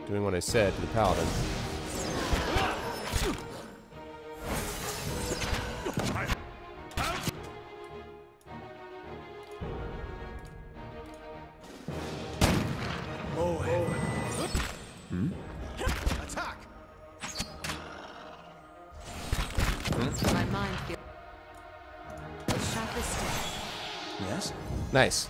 Doing what I said to the paladin. Attack! My mind feels sharp as steel. Yes? Nice.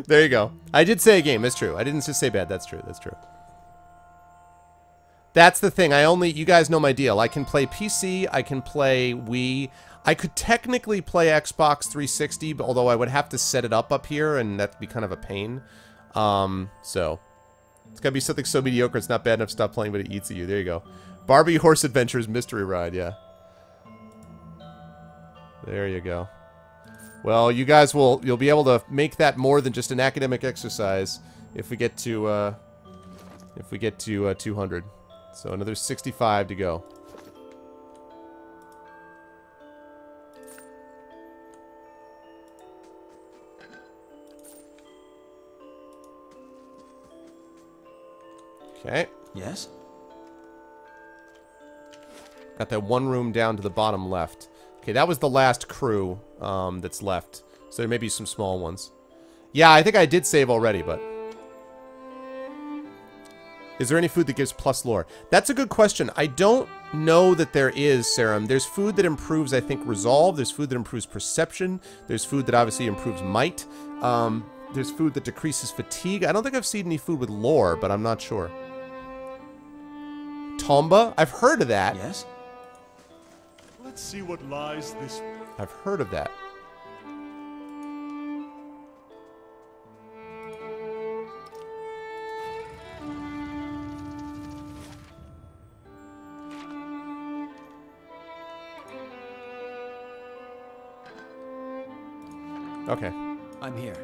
There you go. I did say a game. That's true. I didn't just say bad. That's true. That's true. That's the thing. You guys know my deal. I can play PC. I can play Wii. I could technically play Xbox 360, but although I would have to set it up here, and that'd be kind of a pain. So it's gotta be something so mediocre it's not bad enough to stop playing, but it eats at you. There you go. Barbie Horse Adventures Mystery Ride. Yeah. There you go. Well, you guys you'll be able to make that more than just an academic exercise if we get to 200. So another 65 to go. Okay. Yes? Got that one room down to the bottom left. Okay, that was the last crew that's left. So there may be some small ones. Yeah, I think I did save already, but... Is there any food that gives plus lore? That's a good question. I don't know that there is, Serum. There's food that improves, I think, resolve. There's food that improves perception. There's food that obviously improves might. There's food that decreases fatigue. I don't think I've seen any food with lore, but I'm not sure. Tomba? I've heard of that. Yes? Let's see what lies this way. I've heard of that. Okay. I'm here.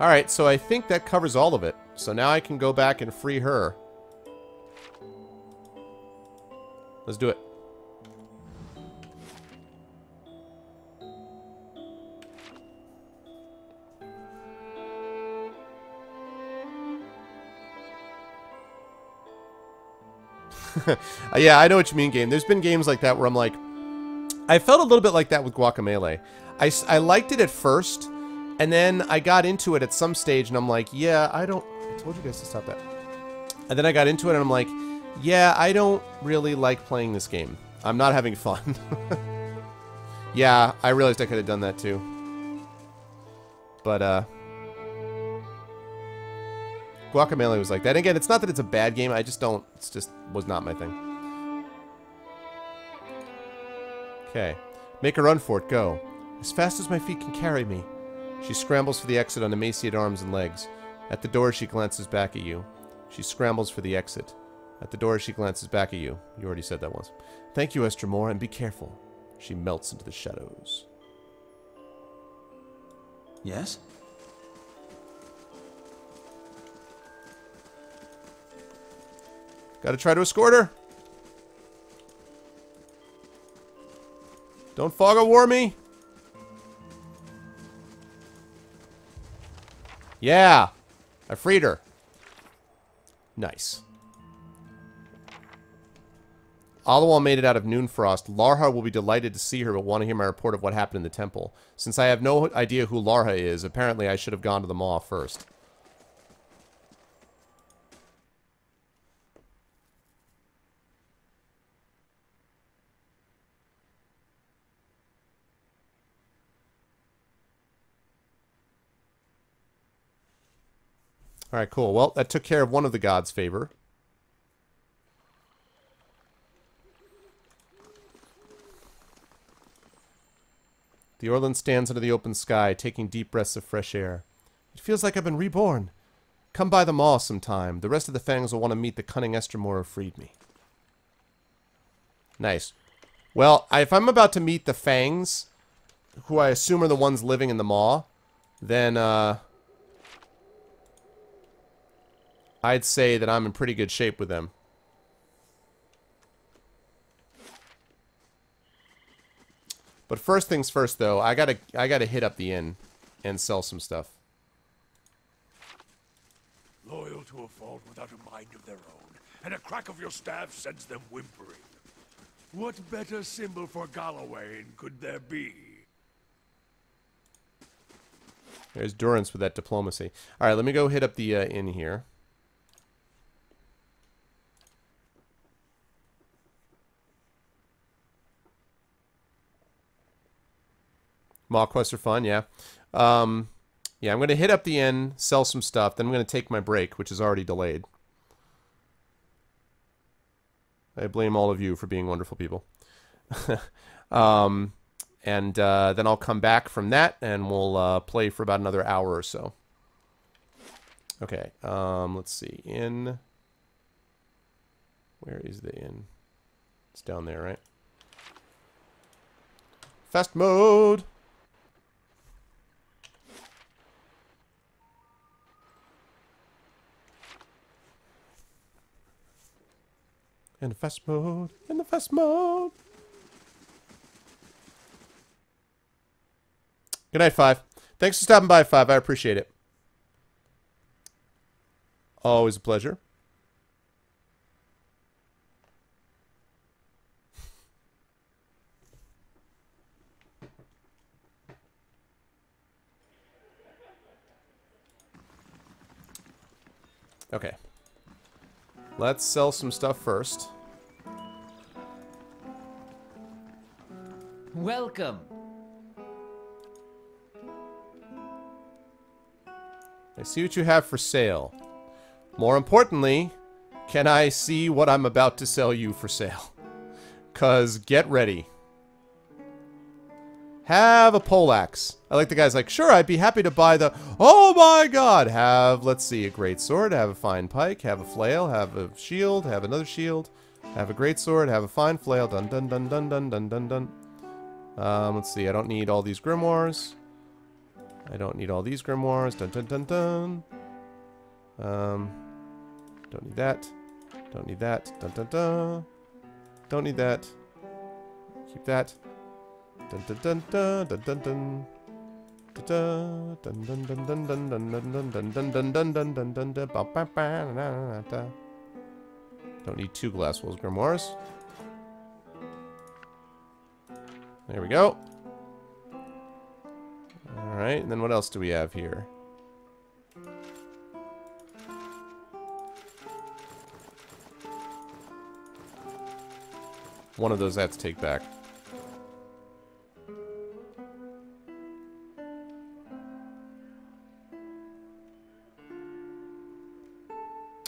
Alright, so I think that covers all of it. So now I can go back and free her. Let's do it. Yeah, I know what you mean, game. There's been games like that where I'm like... I felt a little bit like that with Guacamelee. I liked it at first, and then I got into it at some stage, and I'm like, yeah, I told you guys to stop that. And then I got into it, and I'm like, yeah, I don't really like playing this game. I'm not having fun. Yeah, I realized I could have done that too. But, Guacamelee was like that. Again, it's not that it's a bad game, I just don't... It's just was not my thing. Okay. Make a run for it, go. As fast as my feet can carry me. She scrambles for the exit on emaciated arms and legs. At the door, she glances back at you. She scrambles for the exit. At the door, she glances back at you. You already said that once. Thank you, Estremor, and be careful. She melts into the shadows. Yes? Gotta try to escort her. Don't fog of war me. Yeah. I freed her. Nice. Alawal made it out of Noonfrost. Larha will be delighted to see her, but want to hear my report of what happened in the temple. Since I have no idea who Larha is, apparently I should have gone to the Maw first. Alright, cool. Well, that took care of one of the gods' favor. The Orlan stands under the open sky, taking deep breaths of fresh air. It feels like I've been reborn. Come by the Maw sometime. The rest of the Fangs will want to meet the cunning Estremor who freed me. Nice. Well, if I'm about to meet the Fangs, who I assume are the ones living in the Maw, then, I'd say that I'm in pretty good shape with them. But first things first, though, I gotta hit up the inn. and sell some stuff. Loyal to a fault without a mind of their own, and a crack of your staff sends them whimpering. What better symbol for Gallowayne could there be? There's Durance with that diplomacy. All right, let me go hit up the inn here. Mock quests are fun, yeah. Yeah, I'm going to hit up the inn, sell some stuff, then I'm going to take my break, which is already delayed. I blame all of you for being wonderful people. And then I'll come back from that, and we'll play for about another hour or so. Okay, let's see. Inn. Where is the inn? It's down there, right? Fast mode! In the fast mode. In the fast mode. Good night, Five. Thanks for stopping by, Five. I appreciate it. Always a pleasure. Okay. Let's sell some stuff first. Welcome. I see what you have for sale. More importantly, can I see what I'm about to sell you for sale? 'Cause get ready. Have a poleaxe. I like the guy's like, sure, I'd be happy to buy the... Oh my god! Have, let's see, a great sword, have a fine pike, have a flail, have a shield, have another shield, have a great sword, have a fine flail, dun dun dun dun dun dun dun dun. Let's see, I don't need all these grimoires. I don't need all these grimoires, dun dun dun dun. Don't need that. Don't need that, dun dun dun. Don't need that. Keep that. Dun dun dun dun dun dun dun. Dun dun dun dun dun dun dun dun dun dun dun dun dun dun dun dun. Don't need two glass wolves grimoires. There we go. Alright, and then what else do we have here? One of those I have to take back.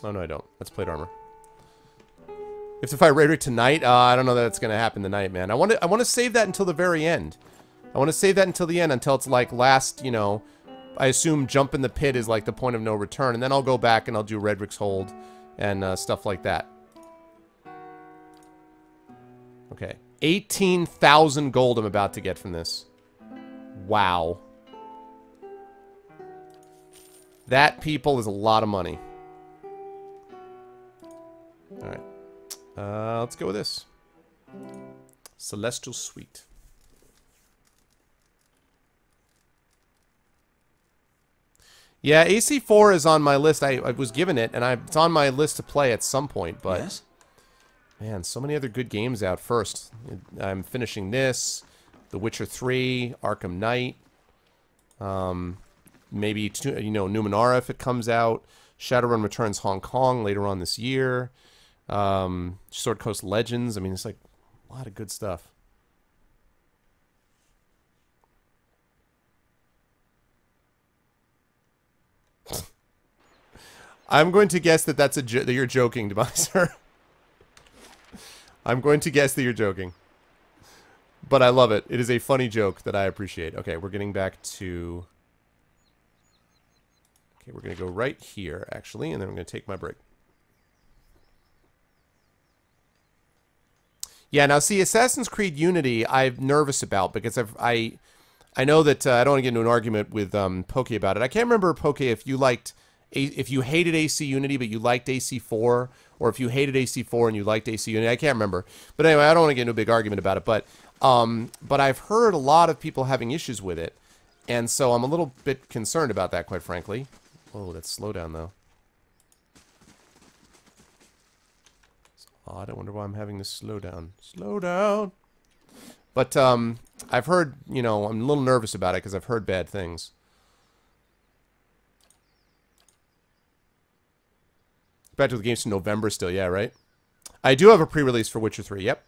Oh, no, I don't. That's plate armor. If to fight Raedric tonight, I don't know that it's going to happen tonight, man. I want to save that until the very end. I want to save that until the end, until it's like last, you know, I assume jump in the pit is like the point of no return, and then I'll go back and I'll do Raedric's Hold and stuff like that. Okay. 18,000 gold I'm about to get from this. Wow. That, people, is a lot of money. Alright. Let's go with this. Celestial Suite. Yeah, AC4 is on my list. I was given it, and it's on my list to play at some point, but... Yes? Man, so many other good games out first. I'm finishing this, The Witcher 3, Arkham Knight, maybe, you know, Numenera if it comes out, Shadowrun Returns Hong Kong later on this year, Sword Coast Legends. I mean, it's like a lot of good stuff. I'm going to guess that that's that you're joking, Deviser. I'm going to guess that you're joking. But I love it. It is a funny joke that I appreciate. Okay, we're getting back to... Okay, we're going to go right here, actually, and then I'm going to take my break. Yeah, now see, Assassin's Creed Unity, I'm nervous about, because I know that I don't want to get into an argument with Poke about it. I can't remember, Poke, if you liked... If you hated AC Unity but you liked AC4, or if you hated AC4 and you liked AC Unity, I can't remember. But anyway, I don't want to get into a big argument about it. But I've heard a lot of people having issues with it, And so I'm a little bit concerned about that, quite frankly. Oh, that's slowdown, though. It's odd. I wonder why I'm having this slow down. Slow down! But, I've heard, you know, I'm a little nervous about it because I've heard bad things. Back to the games in November still, yeah, right? I do have a pre-release for Witcher 3, yep.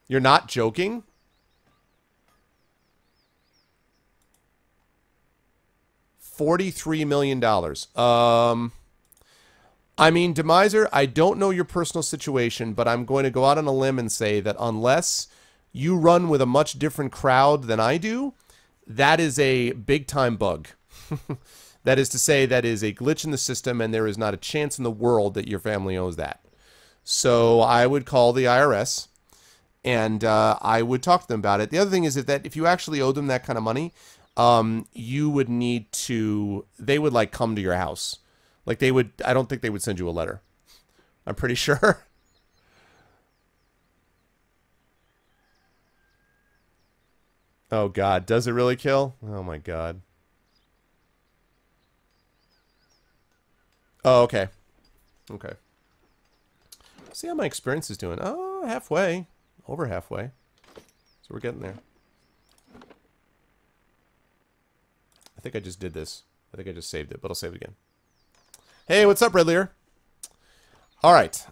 You're not joking? $43 million. I mean, Demiser, I don't know your personal situation, but I'm going to go out on a limb and say that unless you run with a much different crowd than I do, that is a big-time bug. That is to say, that is a glitch in the system, and there is not a chance in the world that your family owes that. So I would call the IRS, and I would talk to them about it. The other thing is that if you actually owe them that kind of money, you would need to, they would like come to your house. Like they would, I don't think they would send you a letter. I'm pretty sure. Oh God, does it really kill? Oh my God. Oh, okay. Okay. See how my experience is doing. Oh, halfway. Over halfway. So we're getting there. I think I just did this. I think I just saved it, but I'll save it again. Hey, what's up, Redlear? All right.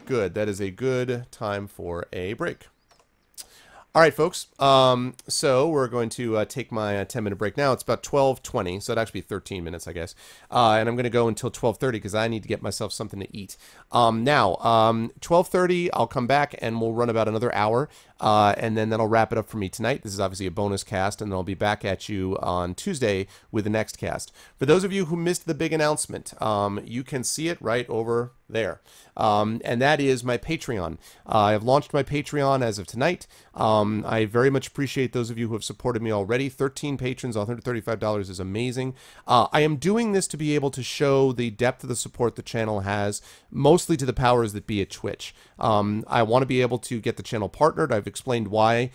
Good. That is a good time for a break. All right, folks. So we're going to take my 10-minute break now. It's about 12:20, so it'd actually be 13 minutes, I guess. And I'm going to go until 12:30 because I need to get myself something to eat. Now, 12:30, I'll come back and we'll run about another hour. And then that'll wrap it up for me tonight. This is obviously a bonus cast, and then I'll be back at you on Tuesday with the next cast. For those of you who missed the big announcement, you can see it right over there. And that is my Patreon. I've launched my Patreon as of tonight. I very much appreciate those of you who have supported me already. 13 patrons, $135 is amazing. I am doing this to be able to show the depth of the support the channel has, mostly to the powers that be at Twitch. I want to be able to get the channel partnered. I've explained why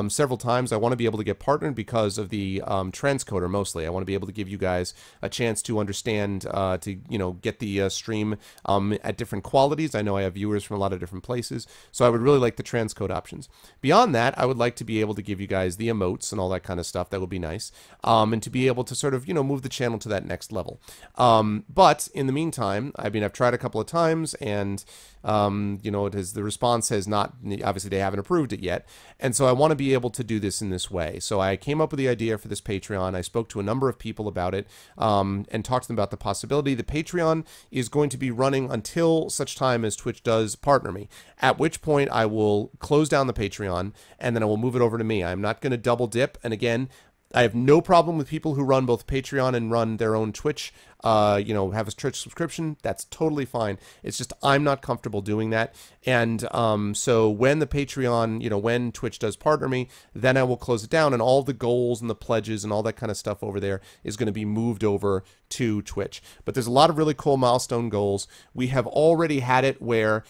several times. I want to be able to get partnered because of the transcoder mostly. I want to be able to give you guys a chance to understand, to, you know, get the stream at different qualities. I know I have viewers from a lot of different places, so I would really like the transcode options. Beyond that, I would like to be able to give you guys the emotes and all that kind of stuff. That would be nice. And to be able to sort of, you know, move the channel to that next level. But in the meantime, I mean, I've tried a couple of times, and you know, the response has not, obviously they haven't approved it yet. And so I want to be able to do this in this way. So I came up with the idea for this Patreon. I spoke to a number of people about it, and talked to them about the possibility. The Patreon is going to be running until such time as Twitch does partner me, at which point I will close down the Patreon and then I will move it over to me. I'm not going to double dip. And again, I have no problem with people who run both Patreon and run their own Twitch, you know, have a Twitch subscription. That's totally fine. It's just I'm not comfortable doing that. And so when the Patreon, you know, when Twitch does partner me, then I will close it down, and all the goals and the pledges and all that kind of stuff over there is going to be moved over to Twitch. But there's a lot of really cool milestone goals. We have already had it where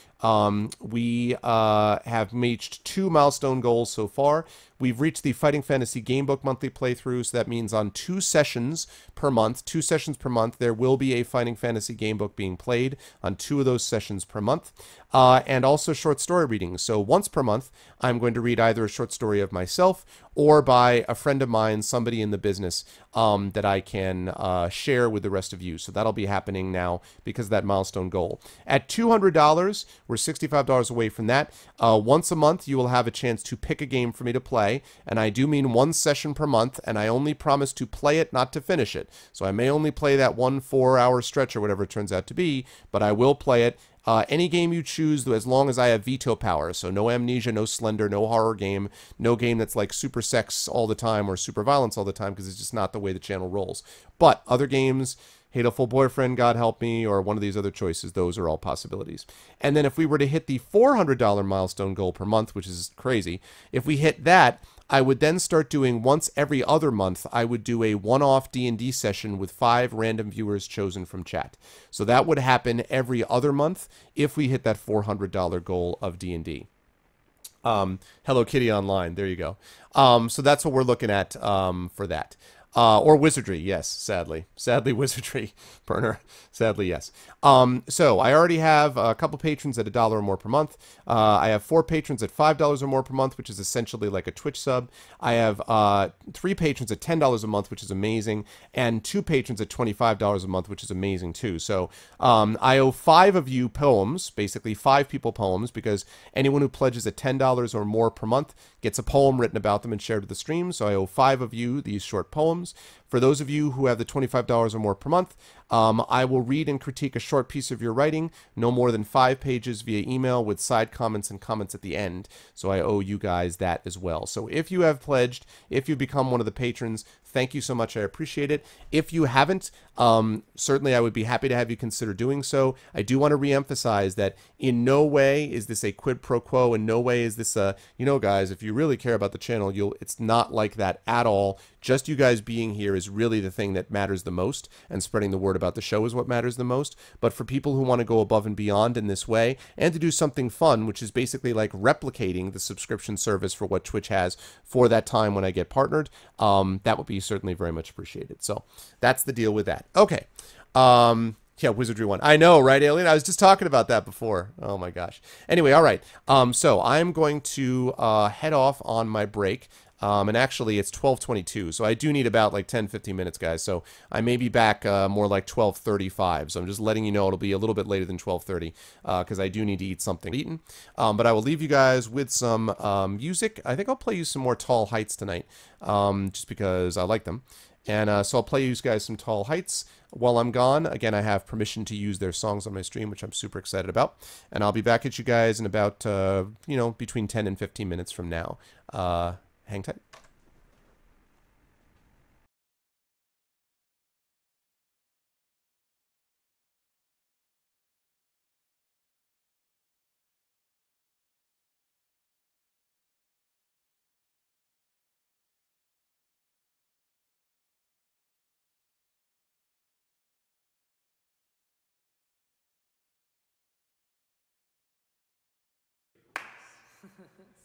we have reached 2 milestone goals so far. We've reached the Fighting Fantasy Gamebook monthly playthrough, so that means on 2 sessions per month, there will be a Fighting Fantasy Gamebook being played on 2 of those sessions per month. And also short story readings. So once per month, I'm going to read either a short story of myself or by a friend of mine, somebody in the business, that I can share with the rest of you. So that'll be happening now because of that milestone goal. At $200, we're $65 away from that. Once a month, you will have a chance to pick a game for me to play. And I do mean 1 session per month, and I only promise to play it, not to finish it. So I may only play that 1 4-hour stretch or whatever it turns out to be, but I will play it. Any game you choose, as long as I have veto power. So no Amnesia, no Slender, no horror game, no game that's like super sex all the time or super violence all the time, because it's just not the way the channel rolls. But other games, Hateful Boyfriend, God help me, or one of these other choices, those are all possibilities. And then if we were to hit the $400 milestone goal per month, which is crazy, if we hit that, I would then start doing once every other month, I would do a one-off D&D session with 5 random viewers chosen from chat. So that would happen every other month if we hit that $400 goal of D&D. Hello Kitty Online. There you go. So that's what we're looking at for that. Or Wizardry, yes, sadly. Sadly, Wizardry, burner. Sadly, yes. So I already have a couple patrons at $1 or more per month. I have 4 patrons at $5 or more per month, which is essentially like a Twitch sub. I have 3 patrons at $10 a month, which is amazing, and 2 patrons at $25 a month, which is amazing too. So I owe 5 of you poems, basically 5 people poems, because anyone who pledges at $10 or more per month gets a poem written about them and shared to the stream. So I owe 5 of you these short poems. For those of you who have the $25 or more per month, I will read and critique a short piece of your writing, no more than 5 pages via email with side comments and comments at the end. So I owe you guys that as well. So if you have pledged, if you become one of the patrons, thank you so much. I appreciate it. If you haven't, certainly I would be happy to have you consider doing so. I do want to reemphasize that in no way is this a quid pro quo. In no way is this a, you know, guys, if you really care about the channel, it's not like that at all. Just you guys being here is really the thing that matters the most, and spreading the word about the show is what matters the most. But for people who want to go above and beyond in this way, and to do something fun, which is basically like replicating the subscription service for what Twitch has for that time when I get partnered, that would be certainly very much appreciated. So that's the deal with that. Okay. Yeah, Wizardry 1. I know, right, Alien? I was just talking about that before. Oh my gosh. Anyway, all right. So I'm going to head off on my break. And actually, it's 12:22, so I do need about like 10-15 minutes, guys. So I may be back more like 12:35. So I'm just letting you know it'll be a little bit later than 12:30 because I do need to eat something. But I will leave you guys with some music. I think I'll play you some more Tall Heights tonight, just because I like them. And so I'll play you guys some Tall Heights while I'm gone. Again, I have permission to use their songs on my stream, which I'm super excited about. And I'll be back at you guys in about, you know, between 10 and 15 minutes from now. Hang tight.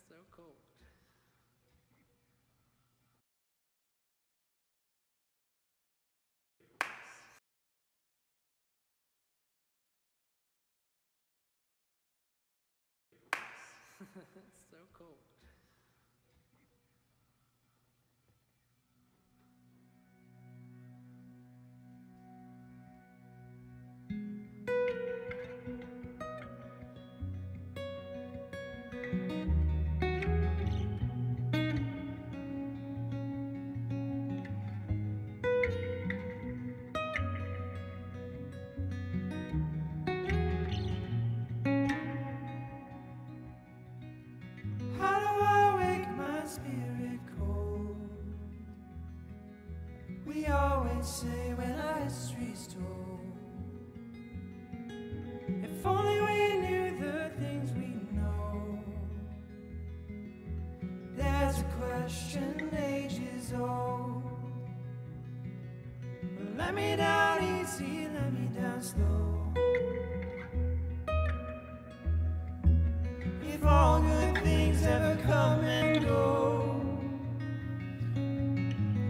So cool. So cool. How do I wake my spirit cold? We always say when our history's told, if only we knew the things we know. There's a question ages old. Let me down easy, let me down slow. If all good things ever come and go,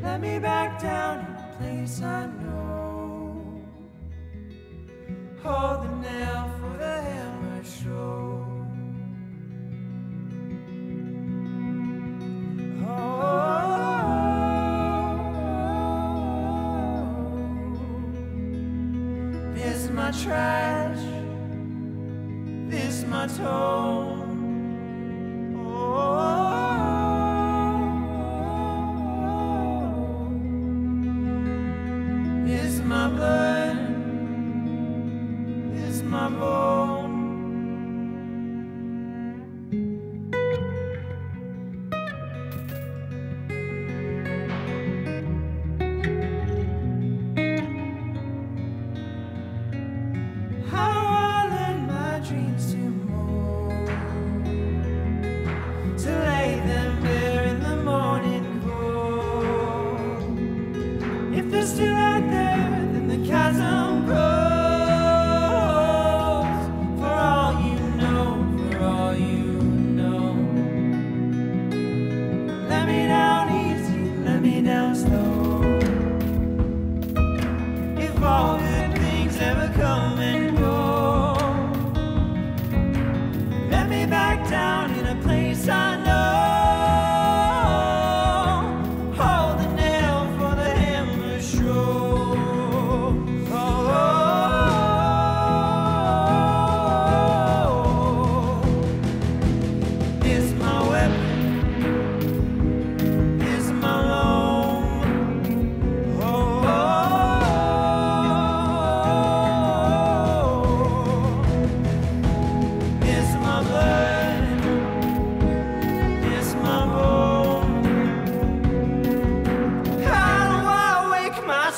let me back down in a place I know. Hold the nail for the hammer show. This is my trash, this is my tone. This is my blood, this is my bone. How do I let my dreams to mold, to lay them bare in the morning cold? If they're still out there, then the chasm grows. For all you know, for all you know.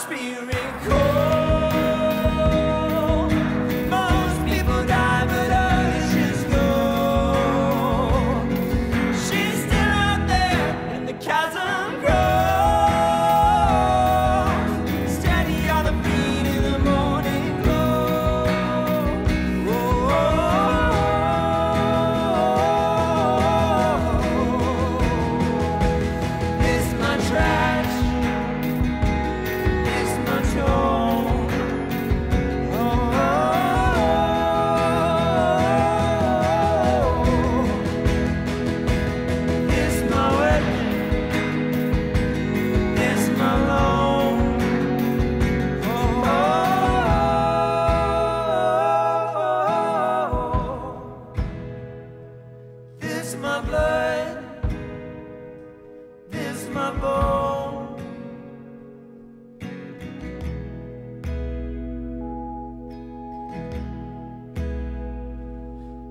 spirit cold. Most people die, but others just go. She's still out there, and the chasm grows. Steady on the beat in the morning glow. This my trash. This my tone. This my weapon. This my loan. This my blood. This my bone.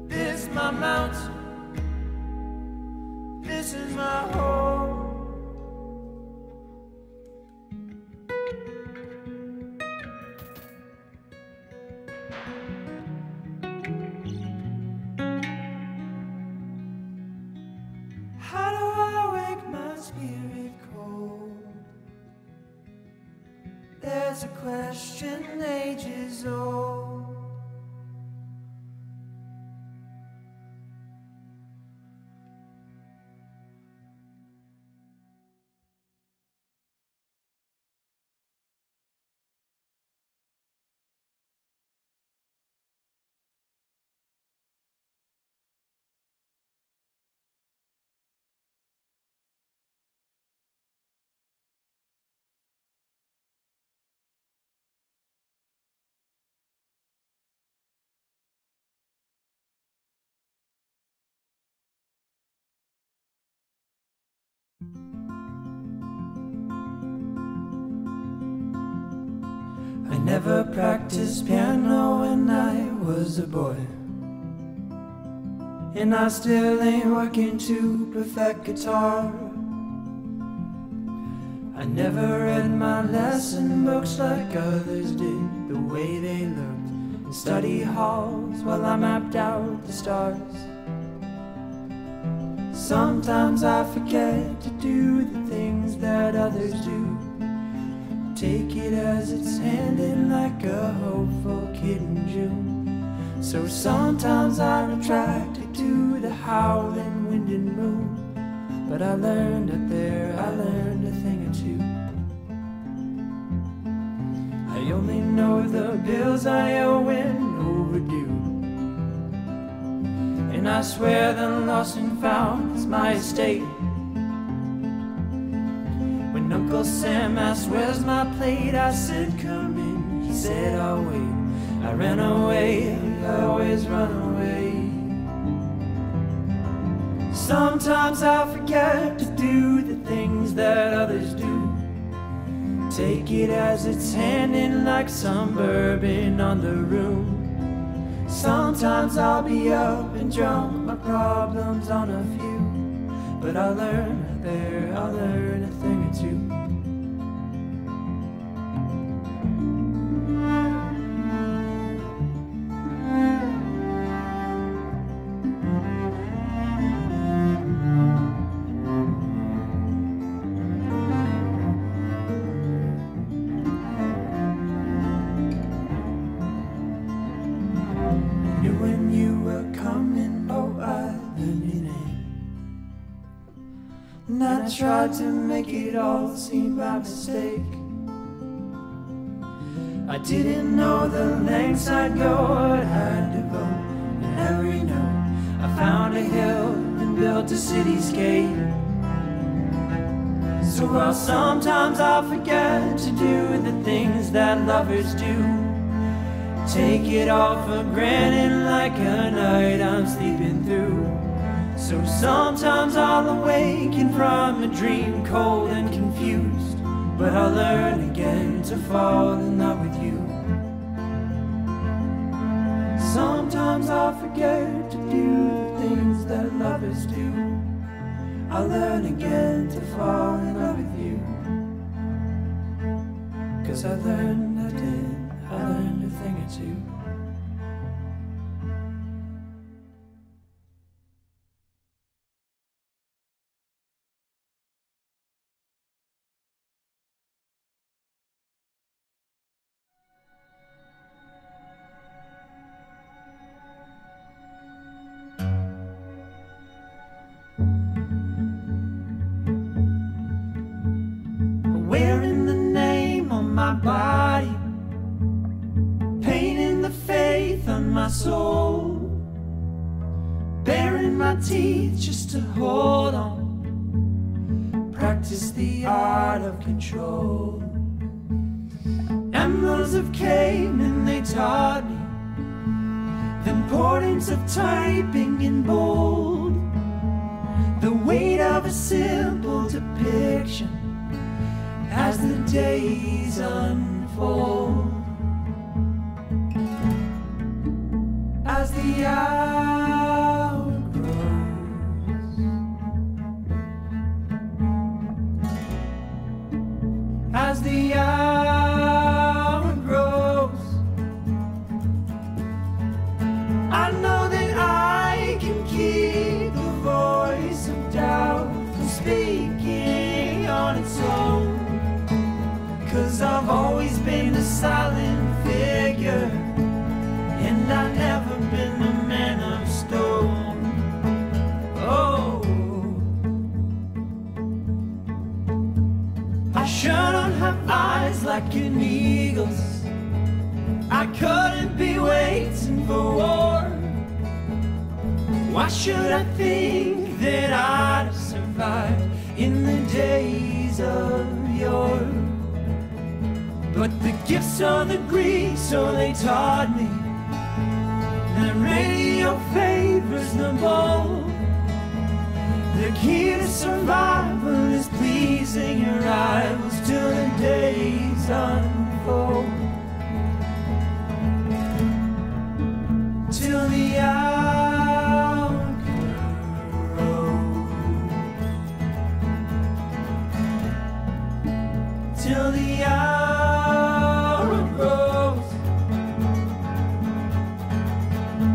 This my mountain. This is my home. How do I wake my spirit cold? There's a question ages old. I never practiced piano when I was a boy, and I still ain't working to perfect guitar. I never read my lesson books like others did, the way they looked in study halls while I mapped out the stars. Sometimes I forget to do the things that others do, take it as it's handed like a hopeful kid in June. So sometimes I retract it to the howling wind and moon, but I learned up there, I learned a thing or two. I only know the bills I owe when overdue, and I swear the lost and found is my estate. When Uncle Sam asked where's my plate, I said come in, he said I'll wait. I ran away, I always run away. Sometimes I forget to do the things that others do, take it as it's handed like some bourbon on the room. Sometimes I'll be up and drunk, my problems on a few, but I'll learn there, I'll learn a thing or two. Knew when you were coming, oh I learned your name, and I tried to make it all seem by mistake. I didn't know the lengths I'd go, I'd had to vote in every note. I found a hill and built a cityscape. So while sometimes I forget to do the things that lovers do, take it all for granted like a night I'm sleeping through. So sometimes I'll awaken from a dream cold and confused, but I'll learn again to fall in love with you. Sometimes I'll forget to do the things that lovers do, I'll learn again to fall in love with you. 'cause I learned a thing or two. Wearing the name on my body, painting the faith on my soul, baring my teeth just to hold on, practice the art of control. Emeralds of Cayman, they taught me the importance of typing in bold, the weight of a simple depiction as the days unfold, as the hour grows, as the hour grows. I know that I can keep the voice of doubt from speaking on its own, 'cause I've always been a silent figure, and I've never been the man of stone. Oh, I sure don't have eyes like an eagle's. I couldn't be waiting for war. Why should I think that I'd survive in the days of yore? But the gifts of the Greeks, so they taught me that radio favors the bold. The key to survival is pleasing your rivals till the days unfold, till the hour grows, till the hour grows.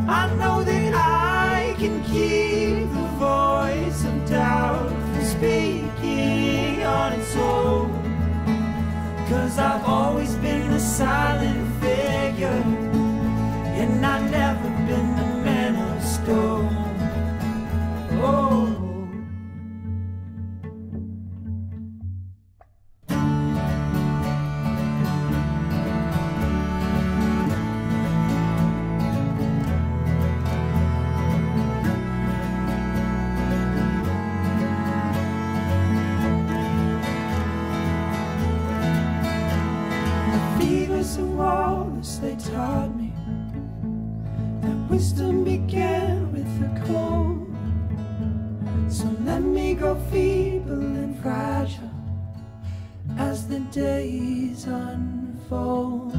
I know that I can keep the voice of doubt from speaking on its own, 'cause I've always been a silent figure, and I've never been the man of stone. Oh, of Wallace, they taught me that wisdom began with the cold. So let me grow feeble and fragile as the days unfold.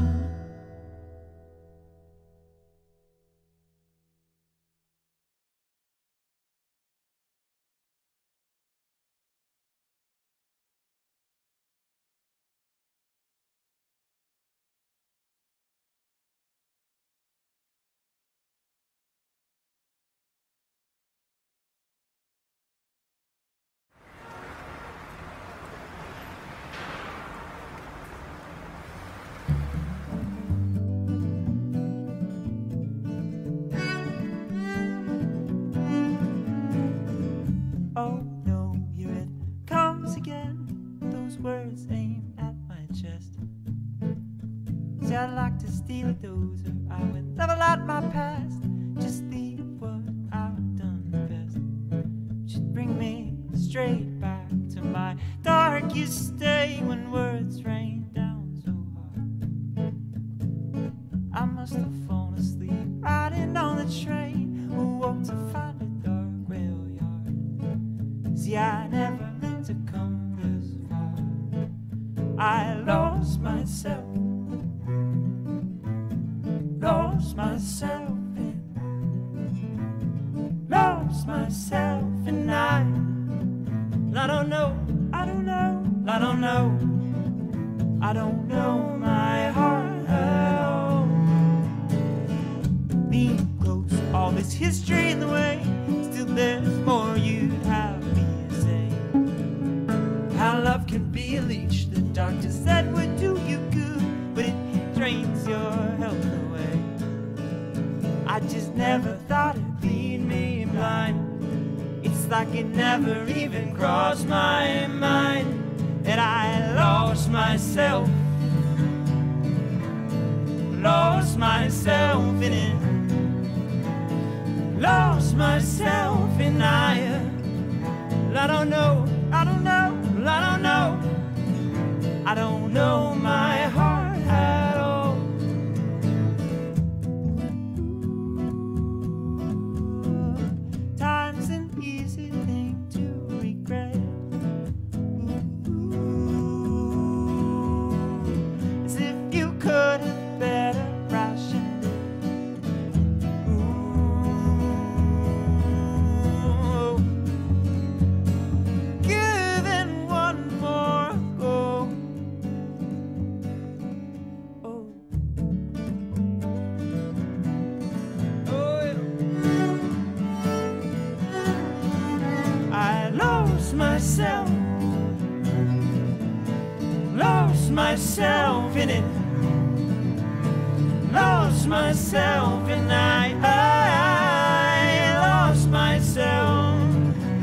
Oh no, here it comes again, those words aimed at my chest. See, I'd like to steal a dozer, I would level out my past, just leave what I've done best, should bring me straight back to my darkest day when words rain down so hard. I must have fallen asleep riding on the train, who woke to find a dark rail yard. See, I never meant to come this far. I lost myself and I don't know, I don't know my heart at all. Lean close, all this history in the way. Still there's more you'd have me to say. How love can be a leech, the doctor said would do you good, but it drains your health away. I just never thought it'd lead me blind. It's like it never even crossed my mind. And I lost myself in it. Lost myself in I don't know, I don't know, I don't know. I don't know my heart at all. Time's an easy thing to regret. As if you could have better rationed it. Giving one more go. Oh, yeah. I lost myself in it. Lost myself and I lost myself.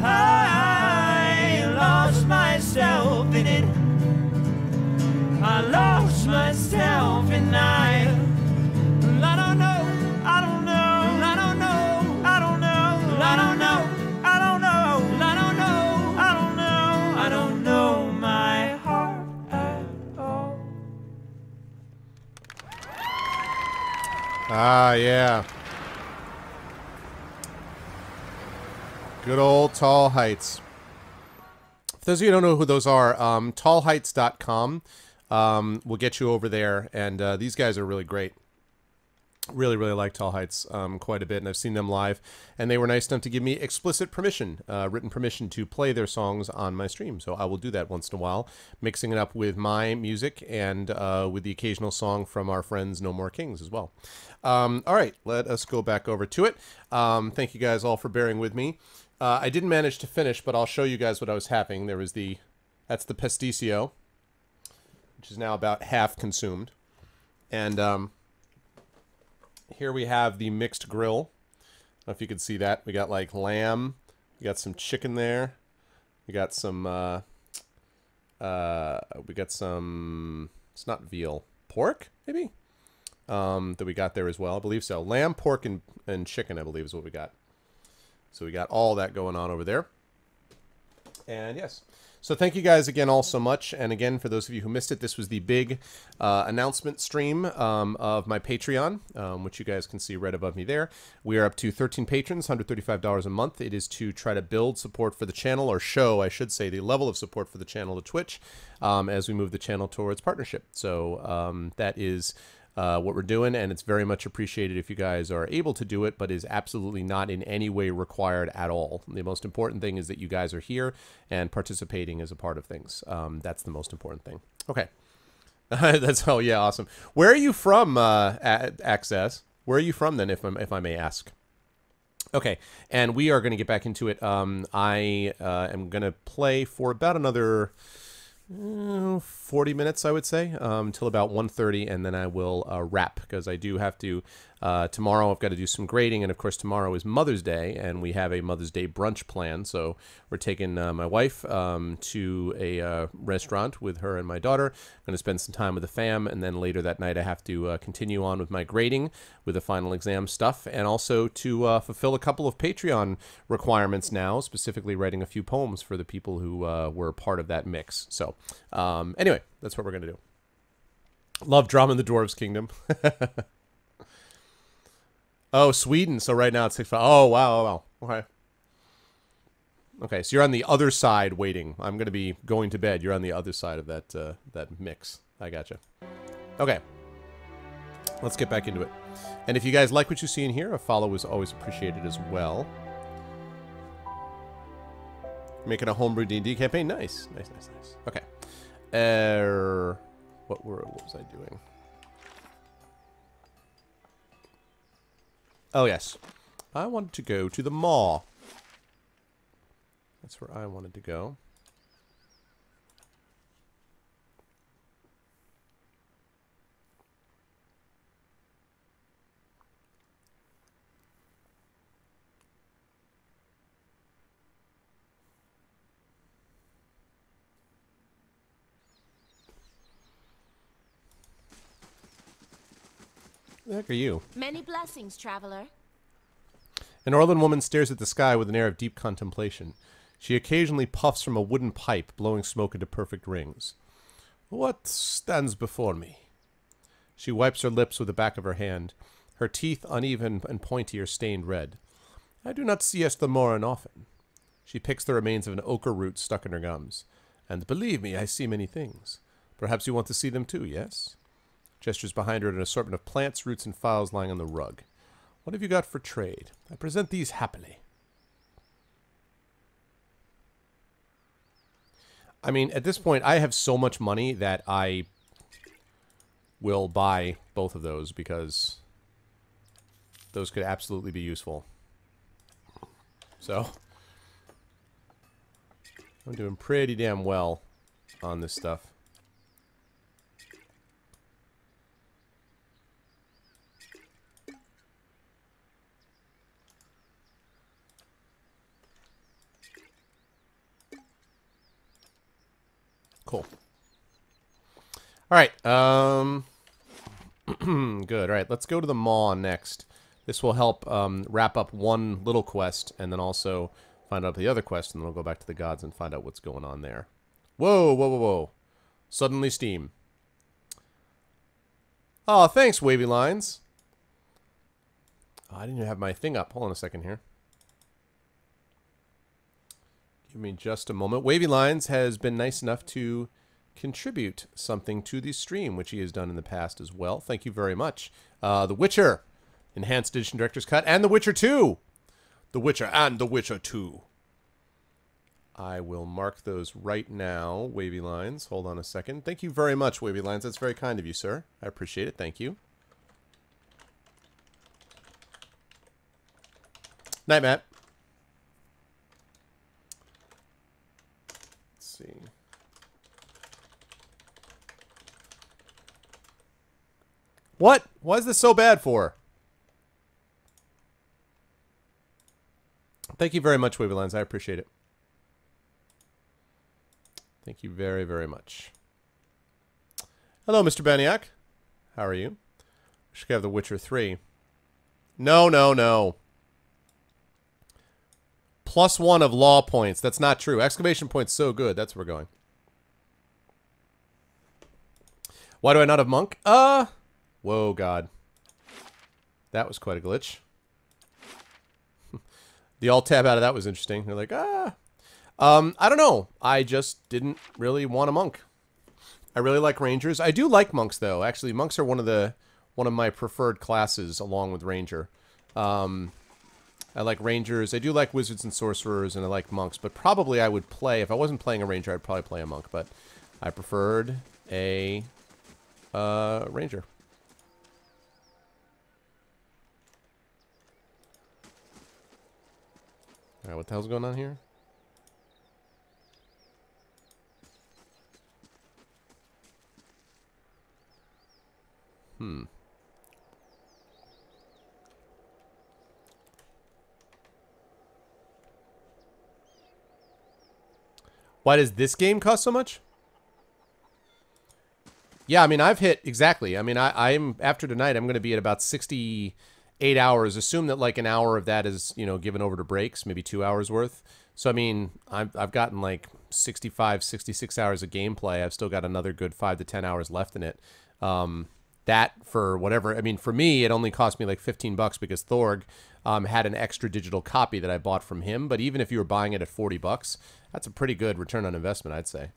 I lost myself in it. I lost myself and I don't know, I don't know, I don't know, I don't know, I don't know, I don't know, I don't know, I don't know, I don't know my heart at all. Ah, yeah. Good old Tall Heights. For those of you who don't know who those are, tallheights.com will get you over there, and these guys are really great. Really, really like Tall Heights quite a bit, and I've seen them live, and they were nice enough to give me explicit permission, written permission to play their songs on my stream, so I will do that once in a while, mixing it up with my music and with the occasional song from our friends No More Kings as well. All right, let us go back over to it. Thank you guys all for bearing with me. I didn't manage to finish, but I'll show you guys what I was having. There was that's the pasticcio, which is now about half consumed, and here we have the mixed grill. I don't know if you can see that. We got like lamb. We got some chicken there. We got some, it's not veal. Pork, maybe? That we got there as well. I believe so. Lamb, pork, and chicken, I believe is what we got. So we got all that going on over there. And yes. So thank you guys again all so much. And again, for those of you who missed it, this was the big announcement stream of my Patreon, which you guys can see right above me there. We are up to 13 patrons, $135 a month. It is to try to build support for the channel, or show, I should say, the level of support for the channel to Twitch as we move the channel towards partnership. So that is what we're doing, and it's very much appreciated if you guys are able to do it, but is absolutely not in any way required at all. The most important thing is that you guys are here and participating as a part of things. That's the most important thing. Okay. That's, oh yeah, awesome. Where are you from, Access? Where are you from then, if I may ask? Okay, and we are going to get back into it. I am going to play for about another 40 minutes, I would say, until about 1:30, and then I will wrap, because I do have to, tomorrow I've got to do some grading, and of course tomorrow is Mother's Day, and we have a Mother's Day brunch plan, so we're taking my wife to a restaurant with her and my daughter. I'm going to spend some time with the fam, and then later that night I have to continue on with my grading, with the final exam stuff, and also to fulfill a couple of Patreon requirements now, specifically writing a few poems for the people who were part of that mix. So anyway, that's what we're going to do. Love drama in the Dwarves Kingdom. Oh, Sweden. So right now it's 6:05. Oh, wow, wow. Okay. Okay, so you're on the other side waiting. I'm going to be going to bed. You're on the other side of that that mix. I gotcha. Okay. Let's get back into it. And if you guys like what you see in here, a follow is always appreciated as well. Making a homebrew D&D campaign. Nice. Nice, nice, nice. Okay. What was I doing? Oh, yes. I wanted to go to the mall. That's where I wanted to go. Who the heck are you? Many blessings, traveler. An Orlan woman stares at the sky with an air of deep contemplation. She occasionally puffs from a wooden pipe, blowing smoke into perfect rings. What stands before me? She wipes her lips with the back of her hand. Her teeth, uneven and pointy, are stained red. I do not see Esther Morin often. She picks the remains of an ochre root stuck in her gums. And believe me, I see many things. Perhaps you want to see them too, yes? Gestures behind her at an assortment of plants, roots, and files lying on the rug. What have you got for trade? I present these happily. I mean, at this point, I have so much money that I will buy both of those because those could absolutely be useful. So, I'm doing pretty damn well on this stuff. Cool. All right. Good. All right. Let's go to the maw next. This will help wrap up one little quest and then also find out the other quest, and then we'll go back to the gods and find out what's going on there. Whoa, whoa, whoa, whoa. Suddenly steam. Oh, thanks, Wavy Lines. Oh, I didn't even have my thing up. Hold on a second here. Give me just a moment. Wavy Lines has been nice enough to contribute something to the stream, which he has done in the past as well. Thank you very much. The Witcher, Enhanced Edition Director's Cut, and The Witcher 2. The Witcher and The Witcher 2. I will mark those right now, Wavy Lines. Hold on a second. Thank you very much, Wavy Lines. That's very kind of you, sir. I appreciate it. Thank you. Night, Matt. See. What? Why is this so bad for? Thank you very much, Wavy Lines. I appreciate it. Thank you very, very much. Hello, Mr. Baniak. How are you? We should have The Witcher 3. No, no, no. +1 of law points. That's not true. Exclamation point's so good. That's where we're going. Why do I not have Monk? Whoa, God. That was quite a glitch. The alt tab out of that was interesting. They're like, I don't know. I just didn't really want a monk. I really like rangers. I do like monks, though. Actually, monks are one of my preferred classes along with ranger. I like rangers. I do like wizards and sorcerers, and I like monks. But probably I would play, if I wasn't playing a ranger, I'd probably play a monk. But I preferred a ranger. All right, what the hell's going on here? Why does this game cost so much? Yeah, I mean, I've hit, exactly. I mean, I'm after tonight, I'm going to be at about 68 hours. Assume that like an hour of that is, you know, given over to breaks, maybe 2 hours worth. So, I mean, I've gotten like 65, 66 hours of gameplay. I've still got another good 5 to 10 hours left in it. That for whatever, I mean, for me, it only cost me like $15 because Thorg had an extra digital copy that I bought from him. But even if you were buying it at $40, that's a pretty good return on investment, I'd say.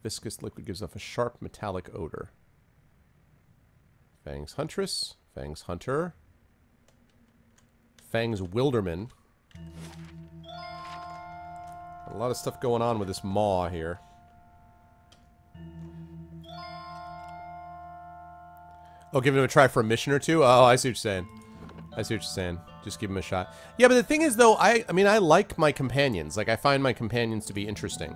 Viscous liquid gives off a sharp metallic odor. Fangs Huntress, Fangs Hunter, Fangs Wilderman. A lot of stuff going on with this maw here. Oh, give him a try for a mission or two? Oh, I see what you're saying. I see what you're saying. Just give him a shot. Yeah, but the thing is, though, I mean, I like my companions. Like, I find my companions to be interesting.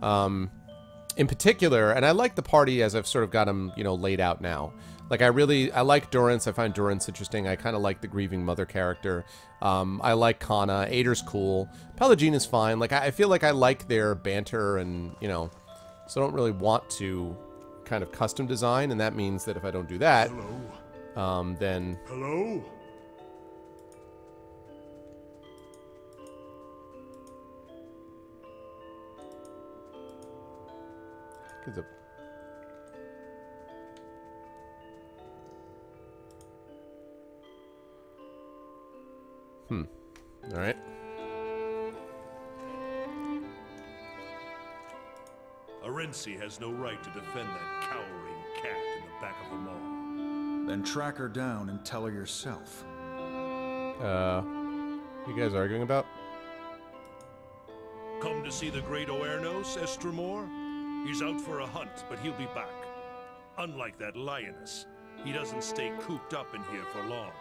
In particular, and I like the party as I've sort of got them, you know, laid out now. Like, I like Durance. I find Durance interesting. I kind of like the grieving mother character. I like Kana. Ader's cool. Pelagina's fine. Like, I feel like I like their banter and, you know, so I don't really want to kind of custom design, and that means that if I don't do that, then... Hello? All right. Arensi has no right to defend that cowering cat in the back of the mall. Then track her down and tell her yourself. You guys arguing about? Come to see the great Oernos, Estremor? He's out for a hunt, but he'll be back. Unlike that lioness, he doesn't stay cooped up in here for long.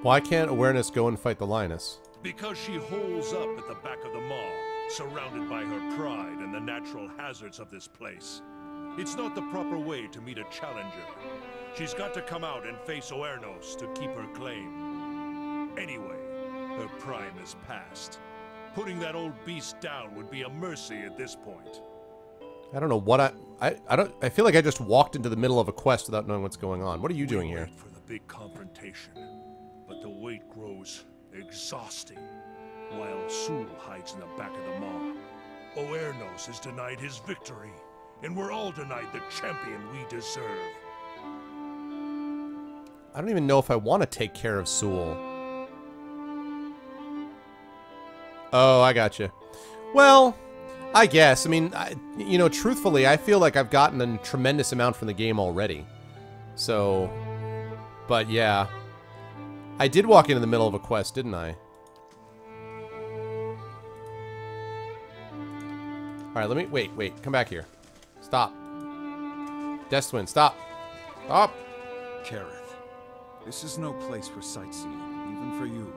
Why can't Awareness go and fight the lioness? Because she holes up at the back of the maw, surrounded by her pride and the natural hazards of this place. It's not the proper way to meet a challenger. She's got to come out and face Oernos to keep her claim. Anyway, her prime is past. Putting that old beast down would be a mercy at this point. I don't know what I feel like I just walked into the middle of a quest without knowing what's going on. What are you doing here? Wait for the big confrontation, but the wait grows exhausting while Sul hides in the back of the maw. Oernos is denied his victory, and we're all denied the champion we deserve. I don't even know if I want to take care of Sul. Oh, I gotcha. Well, I guess. I mean, you know, truthfully, I feel like I've gotten a tremendous amount from the game already. So, but yeah. I did walk into the middle of a quest, didn't I? Alright, let me... Wait. Come back here. Stop. Deathwind, stop. Stop. Kareth, this is no place for sightseeing, even for you.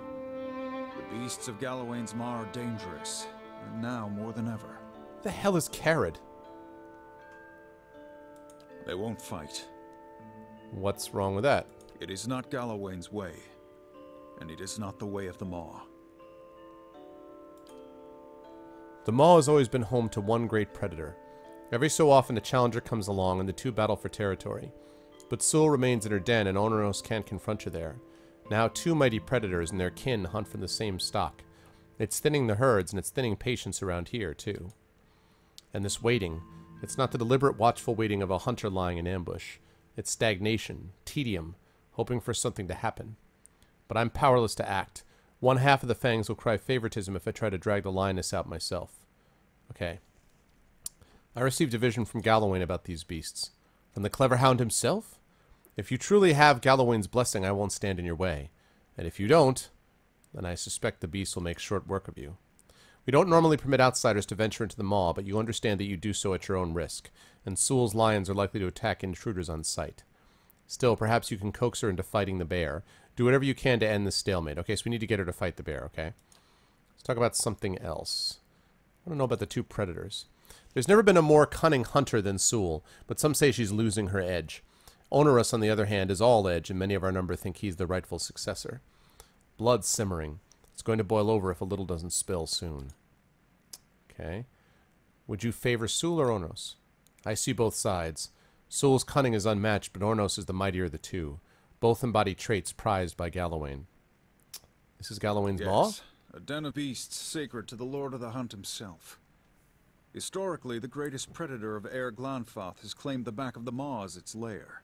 The beasts of Galawain's Maw are dangerous, and now more than ever. The hell is Carid? They won't fight. What's wrong with that? It is not Galawain's way, and it is not the way of the Maw. The Maw has always been home to one great predator. Every so often a challenger comes along and the two battle for territory. But Sul remains in her den and Oneros can't confront her there. Now two mighty predators and their kin hunt from the same stock. It's thinning the herds and it's thinning patience around here, too. And this waiting, it's not the deliberate watchful waiting of a hunter lying in ambush. It's stagnation, tedium, hoping for something to happen. But I'm powerless to act. One half of the fangs will cry favoritism if I try to drag the lioness out myself. Okay. I received a vision from Galawain about these beasts. From the clever hound himself? If you truly have Galawain's blessing, I won't stand in your way. And if you don't, then I suspect the beast will make short work of you. We don't normally permit outsiders to venture into the Maw, but you understand that you do so at your own risk, and Sul's lions are likely to attack intruders on sight. Still, perhaps you can coax her into fighting the bear. Do whatever you can to end this stalemate. Okay, so we need to get her to fight the bear, okay? Let's talk about something else. I want to know about the two predators. There's never been a more cunning hunter than Sul, but some say she's losing her edge. Oneros, on the other hand, is all edge, and many of our number think he's the rightful successor. Blood simmering. It's going to boil over if a little doesn't spill soon. Okay. Would you favor Sul or Oneros? I see both sides. Sul's cunning is unmatched, but Oneros is the mightier of the two. Both embody traits prized by Galawain. This is Galawain's Maw? A den of beasts sacred to the Lord of the Hunt himself. Historically, the greatest predator of Air Glanfath has claimed the back of the Maw as its lair.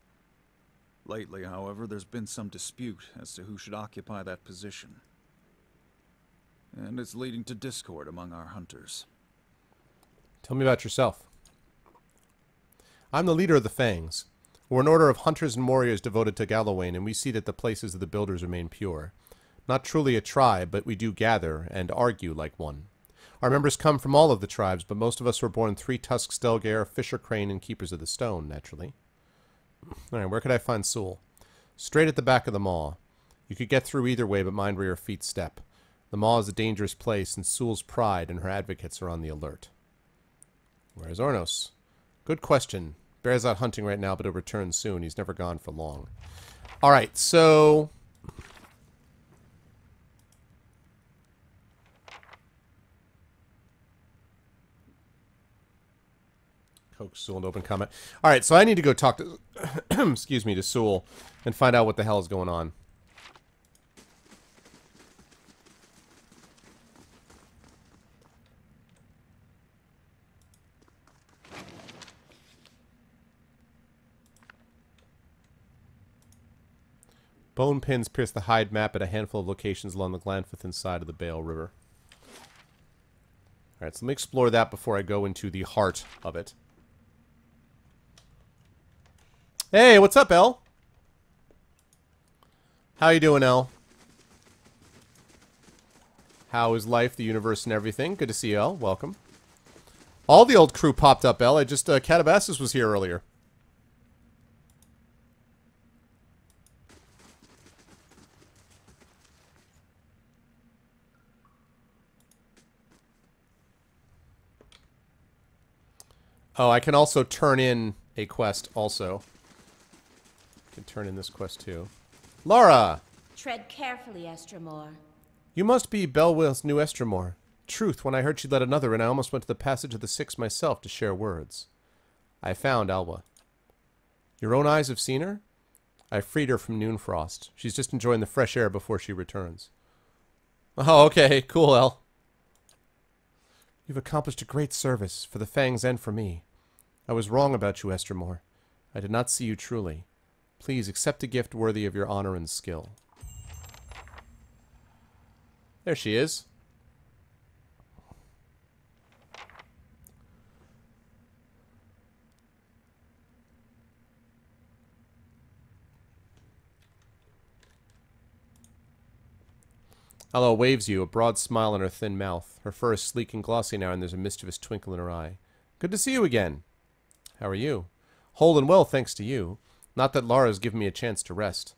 Lately, however, there's been some dispute as to who should occupy that position. And it's leading to discord among our hunters. Tell me about yourself. I'm the leader of the Fangs. We're an order of hunters and warriors devoted to Galawain, and we see that the places of the builders remain pure. Not truly a tribe, but we do gather and argue like one. Our members come from all of the tribes, but most of us were born three-tusked Stelgare, Fisher Crane, and Keepers of the Stone, naturally. Alright, where could I find Sewell? Straight at the back of the maw. You could get through either way, but mind where your feet step. The maw is a dangerous place, and Sewell's pride and her advocates are on the alert. Where's Ornos? Good question. Bear's out hunting right now, but he'll return soon. He's never gone for long. Alright, so... Coax Sewell to open comment. Alright, so I need to go talk to... excuse me, to Sewell and find out what the hell is going on. Bone pins pierce the hide map at a handful of locations along the Glanfithin side of the Bale River. Alright, so let me explore that before I go into the heart of it. Hey, what's up, Elle? How you doing, Elle? How is life, the universe, and everything? Good to see you, Elle. Welcome. All the old crew popped up, Elle. I just, Catabasis was here earlier. Oh, I can also turn in a quest also. I can turn in this quest too. Laura! Tread carefully, Estremor. You must be Belwill's new Estremor. Truth, when I heard she'd let another in, I almost went to the Passage of the Six myself to share words. I found Alwa. Your own eyes have seen her? I freed her from Noonfrost. She's just enjoying the fresh air before she returns. Oh, okay. Cool, El. You've accomplished a great service, for the Fangs and for me. I was wrong about you, Estremor. I did not see you truly. Please accept a gift worthy of your honor and skill. There she is. Allo waves you, a broad smile on her thin mouth. Her fur is sleek and glossy now, and there's a mischievous twinkle in her eye. Good to see you again. How are you? Whole and well, thanks to you. Not that Lara's given me a chance to rest.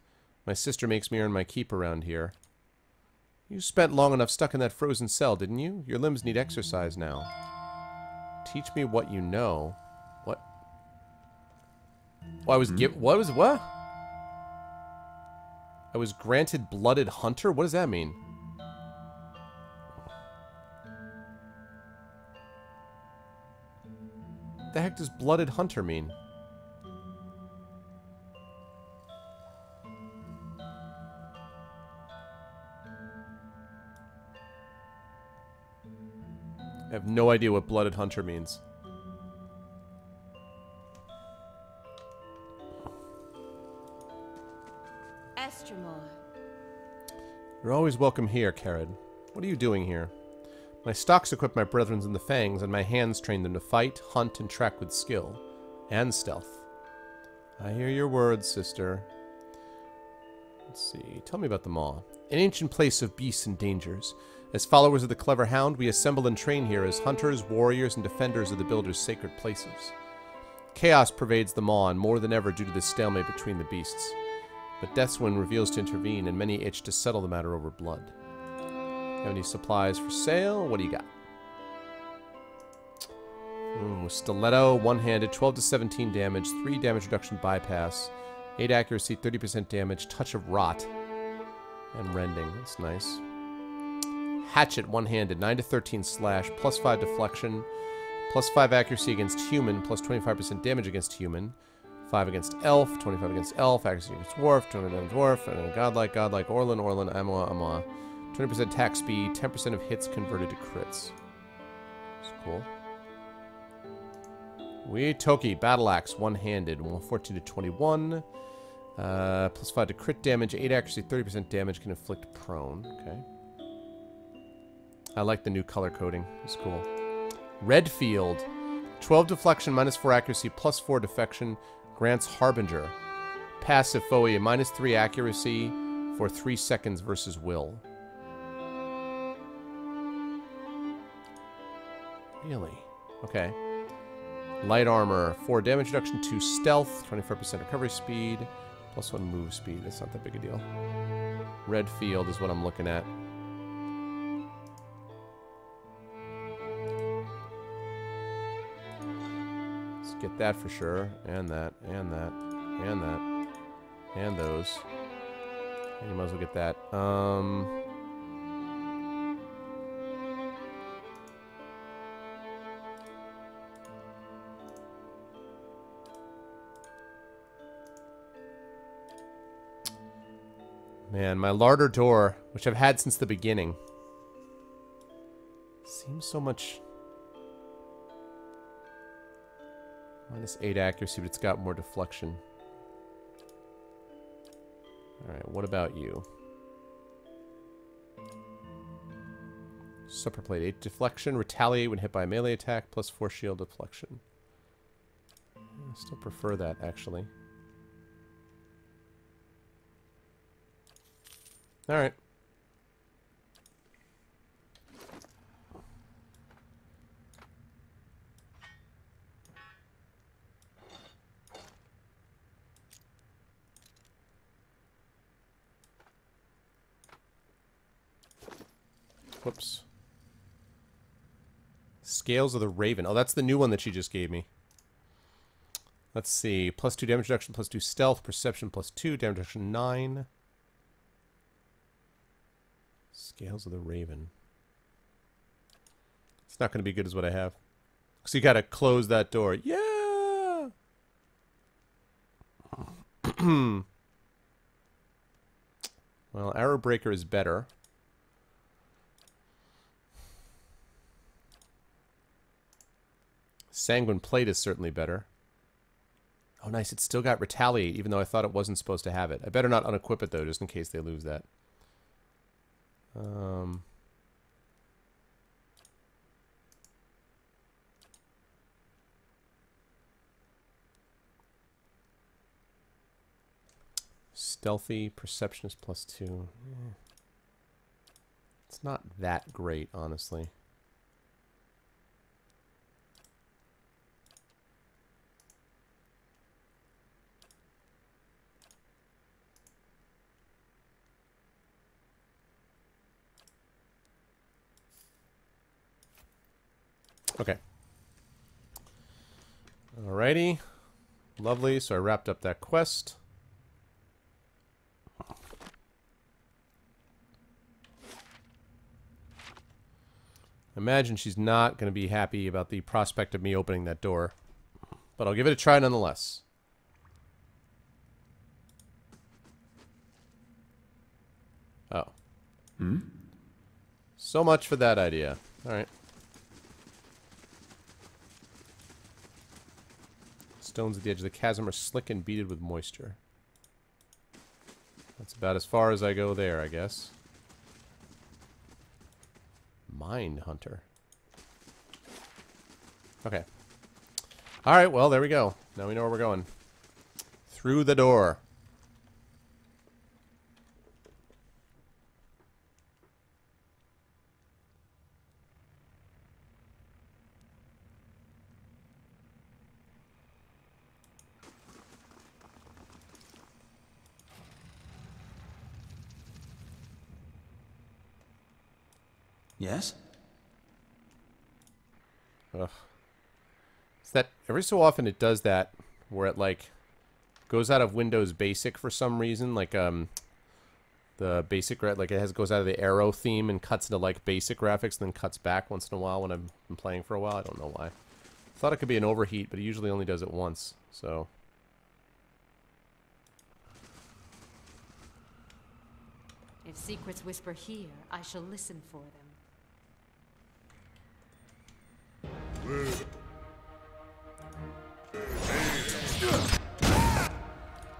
My sister makes me earn my keep around here. You spent long enough stuck in that frozen cell, didn't you? Your limbs need exercise now. Teach me what you know. What? Oh, what? I was granted Blooded Hunter? What does that mean? What the heck does Blooded Hunter mean? I have no idea what Blooded Hunter means. Estremor. You're always welcome here, Carid. What are you doing here? My stocks equip my brethren in the Fangs, and my hands train them to fight, hunt, and track with skill. And stealth. I hear your words, sister. Let's see. Tell me about the Maw. An ancient place of beasts and dangers. As followers of the Clever Hound, we assemble and train here as hunters, warriors, and defenders of the Builder's sacred places. Chaos pervades the Maw, and more than ever due to the stalemate between the beasts. But Deathswind reveals to intervene, and many itch to settle the matter over blood. Have any supplies for sale? What do you got? Ooh, Stiletto, one-handed, 12 to 17 damage, 3 damage reduction bypass, 8 accuracy, 30% damage, touch of rot, and rending. That's nice. Hatchet, one-handed, 9 to 13 slash, plus 5 deflection, plus 5 accuracy against human, plus 25% damage against human, 5 against elf, 25 against elf, accuracy against dwarf, 20 against dwarf, and godlike, Orlin, Amma. 20% attack speed, 10% of hits converted to crits. That's cool. Toki, Battle Axe, one-handed, 14 to 21. Plus 5 to crit damage, 8 accuracy, 30% damage, can inflict prone. Okay. I like the new color coding. It's cool. Redfield, 12 deflection, minus 4 accuracy, plus 4 defection, grants Harbinger. Passive foe, minus 3 accuracy for 3 seconds versus will. Really? Okay. Light armor, 4 damage reduction, 2 stealth, 24% recovery speed, +1 move speed. That's not that big a deal. Red field is what I'm looking at. Let's get that for sure. And that, and that, and that. And those. And you might as well get that. Man, my larder door, which I've had since the beginning, seems so much... -8 accuracy, but it's got more deflection. Alright, what about you? Supper plate, 8 deflection, retaliate when hit by a melee attack, +4 shield deflection. I still prefer that, actually. Alright. Whoops. Scales of the Raven. Oh, that's the new one that she just gave me. Let's see. +2 damage reduction, +2 stealth, perception +2, damage reduction 9. Scales of the Raven. It's not going to be good as what I have. So you got to close that door. Yeah! Well, Arrow Breaker is better. Sanguine Plate is certainly better. Oh, nice. It's still got Retaliate, even though I thought it wasn't supposed to have it. I better not unequip it, though, just in case they lose that. Stealthy, Perception is +2. It's not that great, honestly. Okay. Alrighty. Lovely. So I wrapped up that quest. Imagine she's not going to be happy about the prospect of me opening that door. But I'll give it a try nonetheless. Oh. So much for that idea. Alright. Stones at the edge of the chasm are slick and beaded with moisture. That's about as far as I go there, I guess. Mind Hunter. Okay. Alright, well, there we go. Now we know where we're going. Through the door. Yes? Ugh. It's that every so often it does that where it like goes out of Windows Basic for some reason, like the basic like it goes out of the Arrow theme and cuts into like basic graphics, and then cuts back once in a while when I've been playing for a while. I don't know why. Thought it could be an overheat, but it usually only does it once. So if secrets whisper here, I shall listen for them.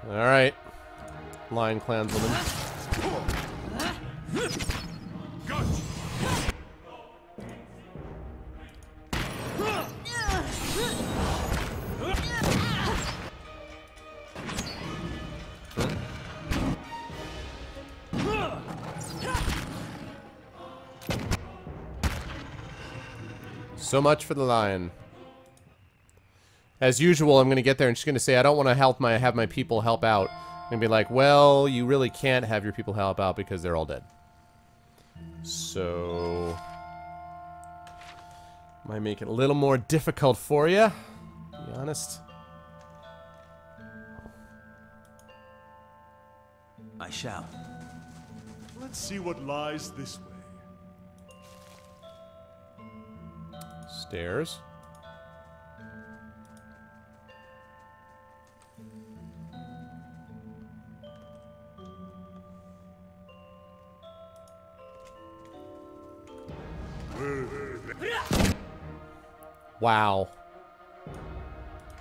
Alright. Lion Clanswoman. So much for the lion. As usual, I'm going to get there and she's going to say, I don't want to have my people help out. And be like, well, you really can't have your people help out because they're all dead. So... might make it a little more difficult for you, to be honest. I shall. Let's see what lies this way. Stairs. Wow.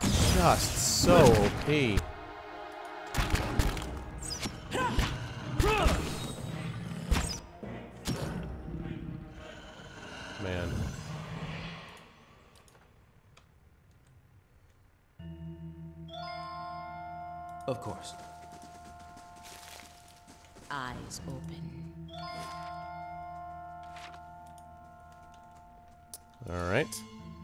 Just so OP. Man. Of course. Eyes open. Alright.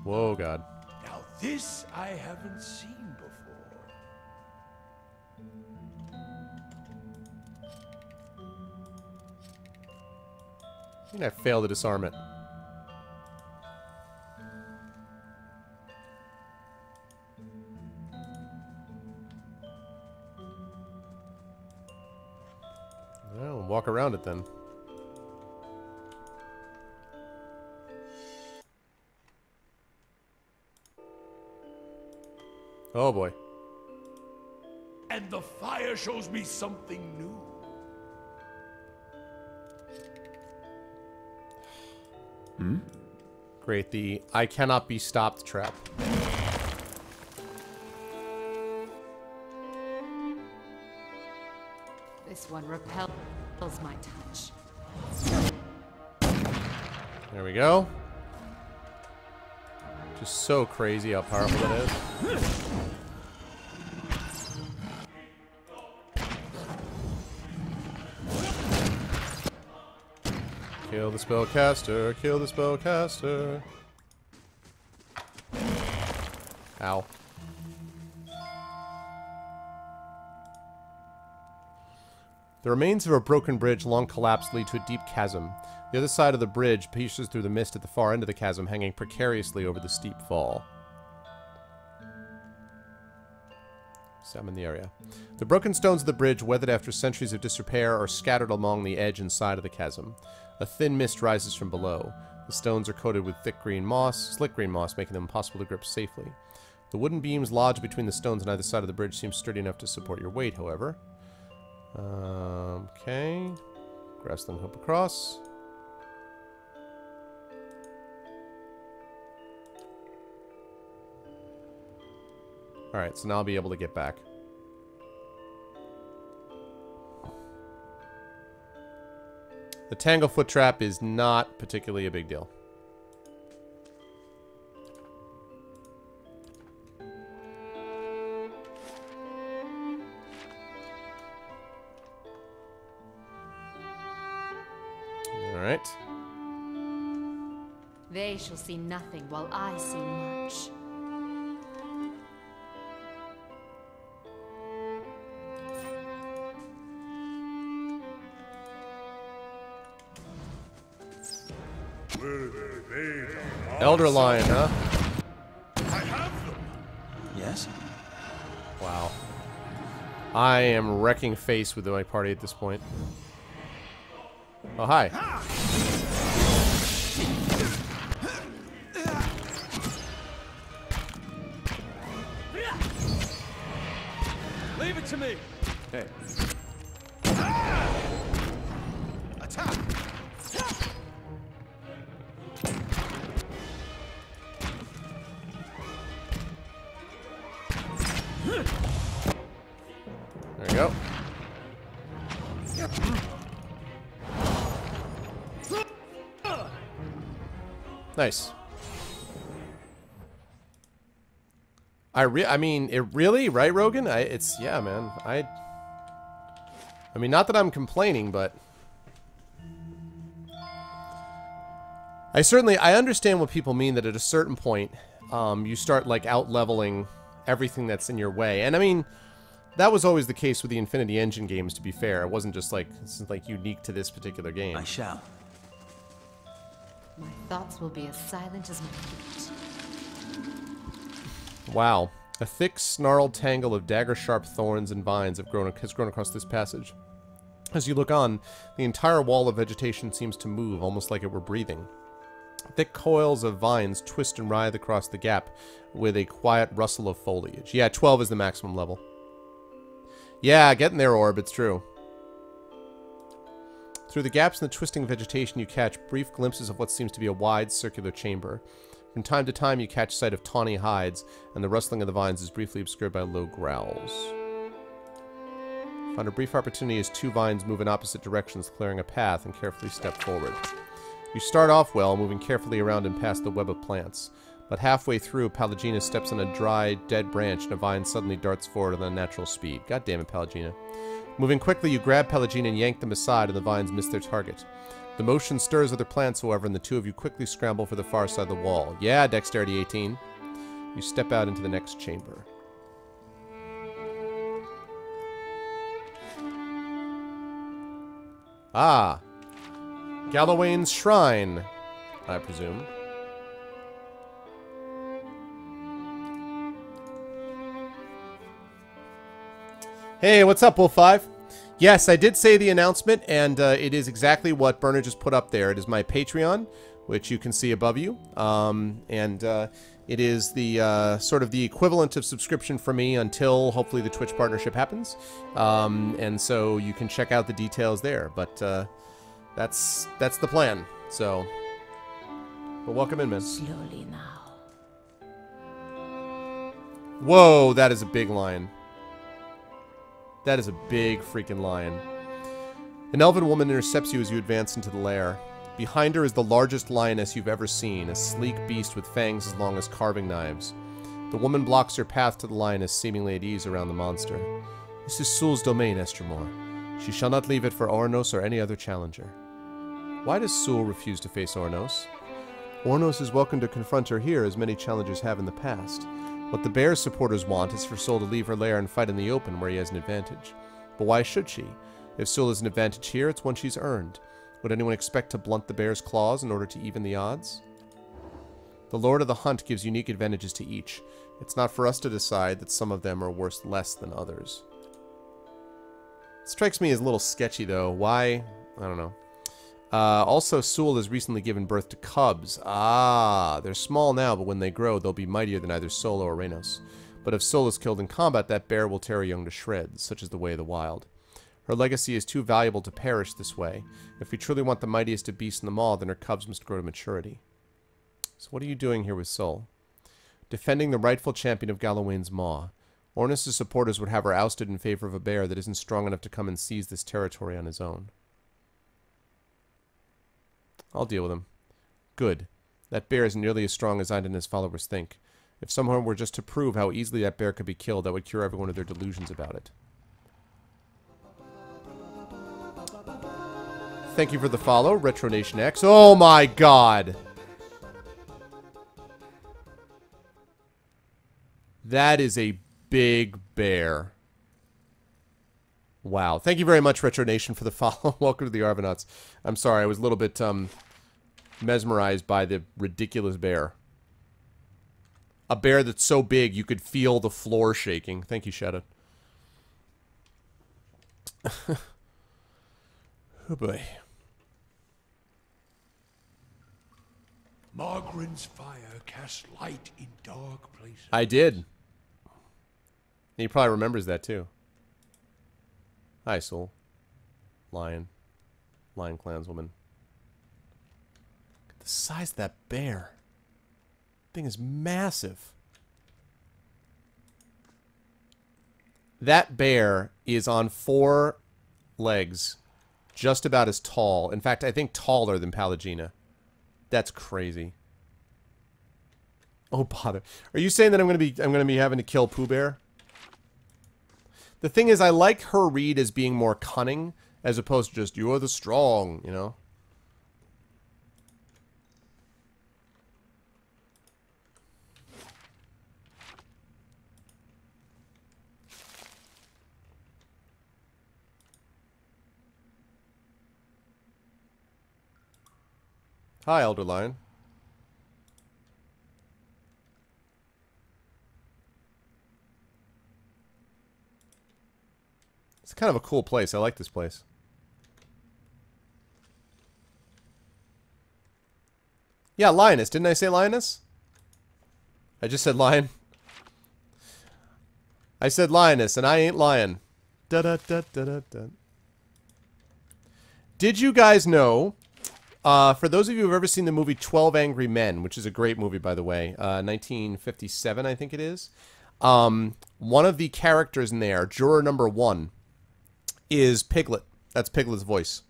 Whoa, God. Now this I haven't seen before. I think I failed to disarm it. Well, walk around it then. Oh boy. And the fire shows me something new. Great, the I cannot be stopped trap. This one repels my touch. There we go. Just so crazy how powerful that is. Kill the spellcaster, kill the spellcaster. Ow. The remains of a broken bridge long collapsed lead to a deep chasm. The other side of the bridge pierces through the mist at the far end of the chasm, hanging precariously over the steep fall. Examine the area. The broken stones of the bridge, weathered after centuries of disrepair, are scattered along the edge and side of the chasm. A thin mist rises from below. The stones are coated with thick green moss, slick green moss, making them impossible to grip safely. The wooden beams lodged between the stones on either side of the bridge seem sturdy enough to support your weight, however. Okay. Grassland hoop across. Alright, so now I'll be able to get back. The Tanglefoot trap is not particularly a big deal. Alright. They shall see nothing while I see much. Elder Lion, huh? I have them. Yes? Wow. I am wrecking face with my party at this point. Oh, hi. Leave it to me. Hey. Attack. There we go. Nice. I mean, it really, right, Rogan? It's, yeah, man. I mean, not that I'm complaining, but I understand what people mean that at a certain point, you start, like, out-leveling everything that's in your way. And I mean, that was always the case with the Infinity Engine games, to be fair. It wasn't just like, this is like unique to this particular game. I shall. My thoughts will be as silent as my feet. Wow. A thick, snarled tangle of dagger-sharp thorns and vines has grown across this passage. As you look on, the entire wall of vegetation seems to move, almost like it were breathing. Thick coils of vines twist and writhe across the gap with a quiet rustle of foliage. Yeah, 12 is the maximum level. Yeah, getting there, Orb, it's true. Through the gaps in the twisting vegetation, you catch brief glimpses of what seems to be a wide, circular chamber. From time to time, you catch sight of tawny hides, and the rustling of the vines is briefly obscured by low growls. Find a brief opportunity as two vines move in opposite directions, clearing a path, and carefully step forward. You start off well, moving carefully around and past the web of plants. But halfway through, Pallegina steps on a dry, dead branch, and a vine suddenly darts forward at unnatural speed. God damn it, Pallegina. Moving quickly, you grab Pallegina and yank them aside, and the vines miss their target. The motion stirs other plants, however, and the two of you quickly scramble for the far side of the wall. Yeah, Dexterity 18. You step out into the next chamber. Ah. Galawain's Shrine, I presume. Hey, what's up, Wolf 5? Yes, I did say the announcement, and it is exactly what Bernard just put up there. It is my Patreon, which you can see above you. It is the sort of the equivalent of subscription for me until hopefully the Twitch partnership happens. And so you can check out the details there. But that's the plan. So, well, welcome in, man. Slowly now. Whoa, that is a big lion. That is a big freaking lion. An elven woman intercepts you as you advance into the lair. Behind her is the largest lioness you've ever seen, a sleek beast with fangs as long as carving knives. The woman blocks her path to the lioness, seemingly at ease around the monster. This is Sul's domain, Estermore. She shall not leave it for Ornos or any other challenger. Why does Sul refuse to face Ornos? Ornos is welcome to confront her here, as many challengers have in the past. What the bear's supporters want is for Sul to leave her lair and fight in the open, where he has an advantage. But why should she? If Sul has an advantage here, it's one she's earned. Would anyone expect to blunt the bear's claws in order to even the odds? The Lord of the Hunt gives unique advantages to each. It's not for us to decide that some of them are worth less than others. It strikes me as a little sketchy, though. Why? I don't know. Also, Sul has recently given birth to cubs. Ah, they're small now, but when they grow, they'll be mightier than either Sol or Reynos. But if Sul is killed in combat, that bear will tear her young to shreds, such is the way of the wild. Her legacy is too valuable to perish this way. If we truly want the mightiest of beasts in the Maw, then her cubs must grow to maturity. So what are you doing here with Sul? Defending the rightful champion of Galawain's Maw. Ornos' supporters would have her ousted in favor of a bear that isn't strong enough to come and seize this territory on his own. I'll deal with him. Good. That bear isn't nearly as strong as Iden and his followers think. If someone were just to prove how easily that bear could be killed, that would cure everyone of their delusions about it. Thank you for the follow, Retro Nation X. Oh my god! That is a big bear. Wow. Thank you very much, Retro Nation, for the follow. Welcome to the Arvanauts. I'm sorry, I was a little bit mesmerized by the ridiculous bear. A bear that's so big you could feel the floor shaking. Thank you, Shadow. Oh boy. Margren's fire casts light in dark places. I did. He probably remembers that too. Hi, Sul. Lion. Lion clanswoman. Look at the size of that bear. Thing is massive. That bear is on 4 legs, just about as tall. In fact, I think taller than Pallegina. That's crazy. Oh bother! Are you saying that I'm gonna be having to kill Pooh Bear? The thing is, I like her read as being more cunning, as opposed to just, you're the strong, you know? Hi, Elder Lion. It's kind of a cool place. I like this place. Yeah, Lioness. Didn't I say Lioness? I just said lion. I said Lioness, and I ain't lying. Da da da da da da. Did you guys know, for those of you who have ever seen the movie 12 Angry Men, which is a great movie, by the way, 1957, I think it is, one of the characters in there, juror number 1, is Piglet. That's Piglet's voice.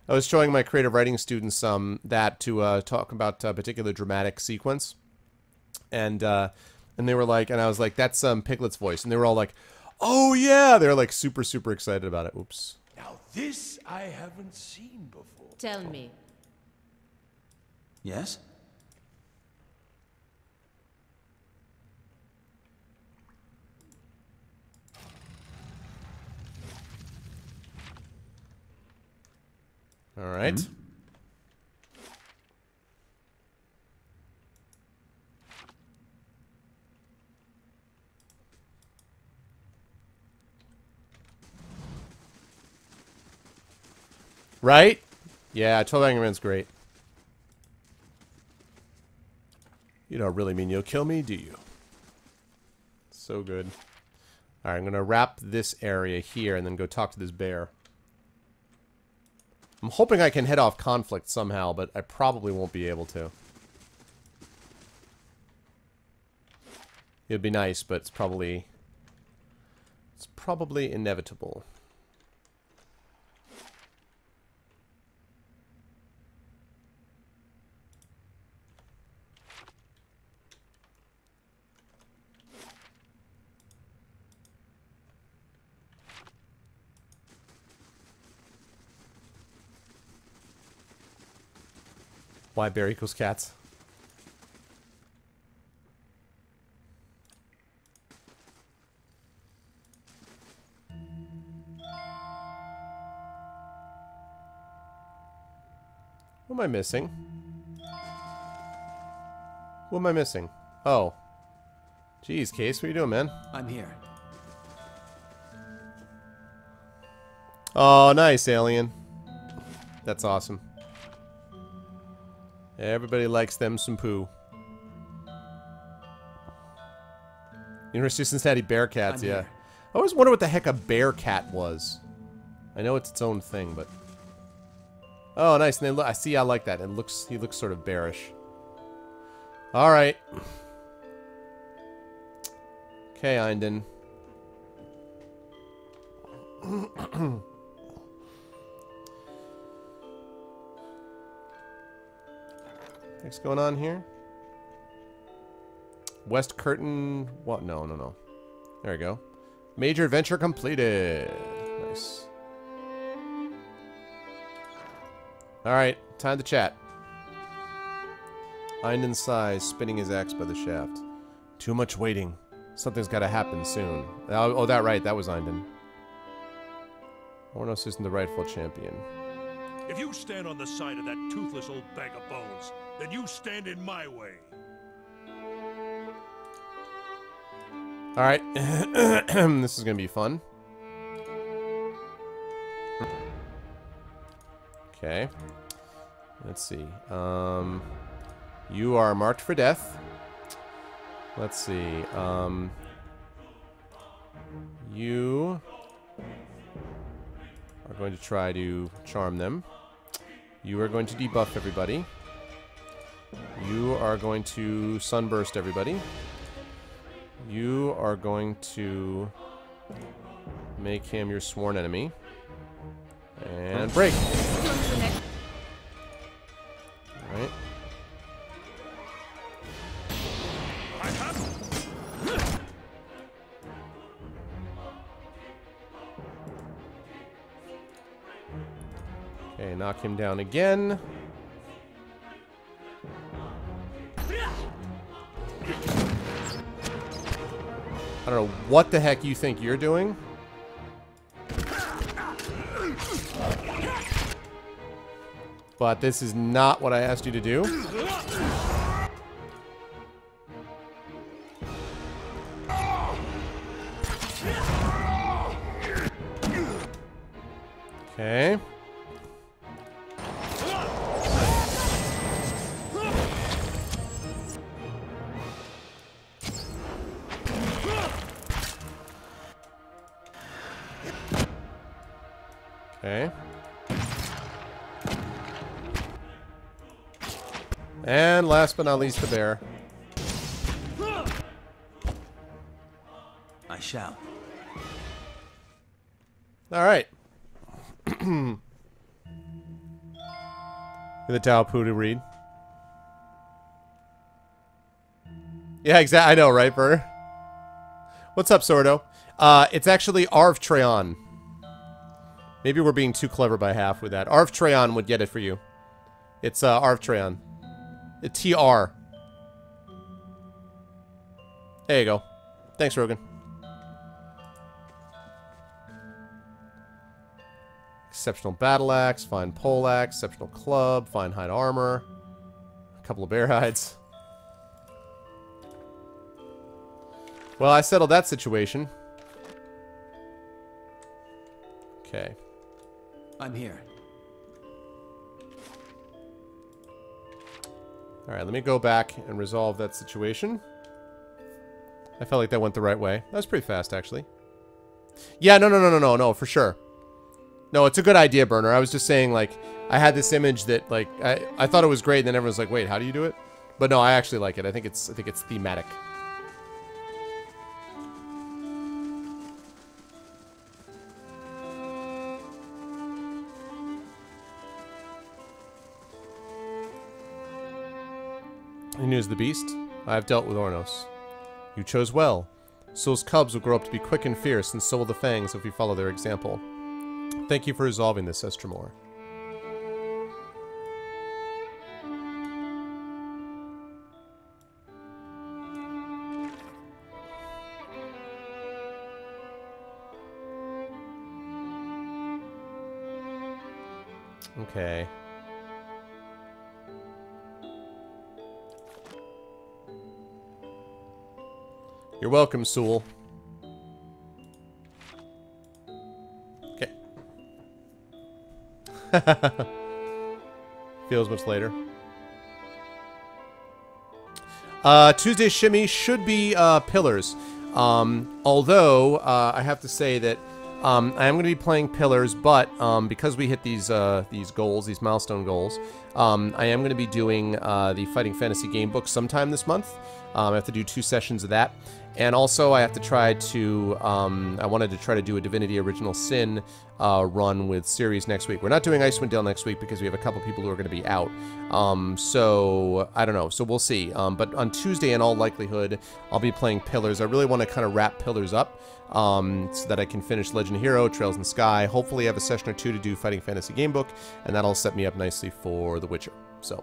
I was showing my creative writing students that to talk about a particular dramatic sequence, and they were like, and I was like, that's Piglet's voice, and they were all like, oh yeah, they're like super excited about it. Oops. Now this I haven't seen before. Tell me. Yes? All right. Mm-hmm. Right? Yeah, 12 Angry Men's great. You don't really mean you'll kill me, do you? So good. Alright, I'm going to wrap this area here and then go talk to this bear. I'm hoping I can head off conflict somehow, but I probably won't be able to. It'd be nice, but it's probably inevitable. Why bear equals cats? What am I missing? What am I missing? Oh. Jeez, Case, what are you doing, man? I'm here. Oh, nice, alien. That's awesome. Everybody likes them some poo. University of Cincinnati Bearcats, yeah. I always wonder what the heck a bear cat was. I know it's its own thing, but... Oh, nice. And they look, I see, I like that. He looks sort of bearish. Alright. Okay, Einden. What's going on here? West Curtain... What? No. There we go. Major adventure completed. Nice. Alright, time to chat. Einden sighs, spinning his axe by the shaft. Too much waiting. Something's gotta happen soon. Oh, that right, that was Einden. Ornos isn't the rightful champion. If you stand on the side of that toothless old bag of bones, then you stand in my way. Alright. This is gonna be fun. Okay. Let's see. You are marked for death. Let's see. You are going to try to charm them. You are going to debuff everybody. You are going to sunburst everybody. You are going to make him your sworn enemy. And break. Alright. Okay, knock him down again. I don't know what the heck you think you're doing. But this is not what I asked you to do. Okay. Okay. And last but not least, the bear. I shall. All right. The Tao Pu to read. Yeah, exactly. I know, right, Burr? What's up, Sordo? It's actually Arv Treon. Maybe we're being too clever by half with that. Arv Treon would get it for you. It's Arv Treon. TR. There you go. Thanks, Rogan. Exceptional battle axe, fine pole axe, exceptional club, fine hide armor, a couple of bear hides. Well, I settled that situation. Okay. I'm here. Alright, let me go back and resolve that situation. I felt like that went the right way. That was pretty fast, actually. Yeah, no, for sure. No, it's a good idea, Burner. I was just saying, like, I had this image that, like, I thought it was great, and then everyone's like, wait, how do you do it? But no, I actually like it. I think it's thematic. Any news of the beast? I have dealt with Ornos. You chose well. Soul's cubs will grow up to be quick and fierce, and so will the Fangs if we follow their example. Thank you for resolving this, Estremor. Okay. You're welcome, Soul. Okay. Feels much later. Tuesday's shimmy should be pillars. Although I have to say that I am going to be playing pillars, but because we hit these goals, these milestone goals, I am going to be doing the Fighting Fantasy game book sometime this month. I have to do 2 sessions of that. And also, I have to try to, I wanted to try to do a Divinity Original Sin run with series next week. We're not doing Icewind Dale next week because we have a couple people who are going to be out. So, I don't know. So, we'll see. But on Tuesday, in all likelihood, I'll be playing Pillars. I really want to kind of wrap Pillars up so that I can finish Legend of Hero, Trails in the Sky. Hopefully, have a session or 2 to do Fighting Fantasy game book, and that'll set me up nicely for The Witcher. So...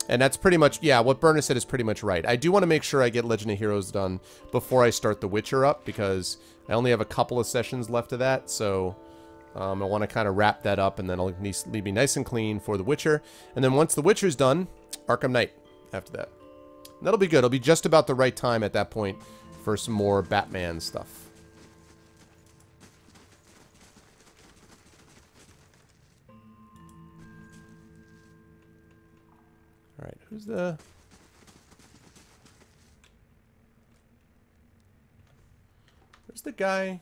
And that's pretty much, yeah, what Burner said is pretty much right. I do want to make sure I get Legend of Heroes done before I start The Witcher up, because I only have a couple of sessions left of that, so I want to kind of wrap that up, and then I'll leave me nice and clean for The Witcher. And then once The Witcher's done, Arkham Knight after that. And that'll be good. It'll be just about the right time at that point for some more Batman stuff. Alright, who's the... Where's the guy?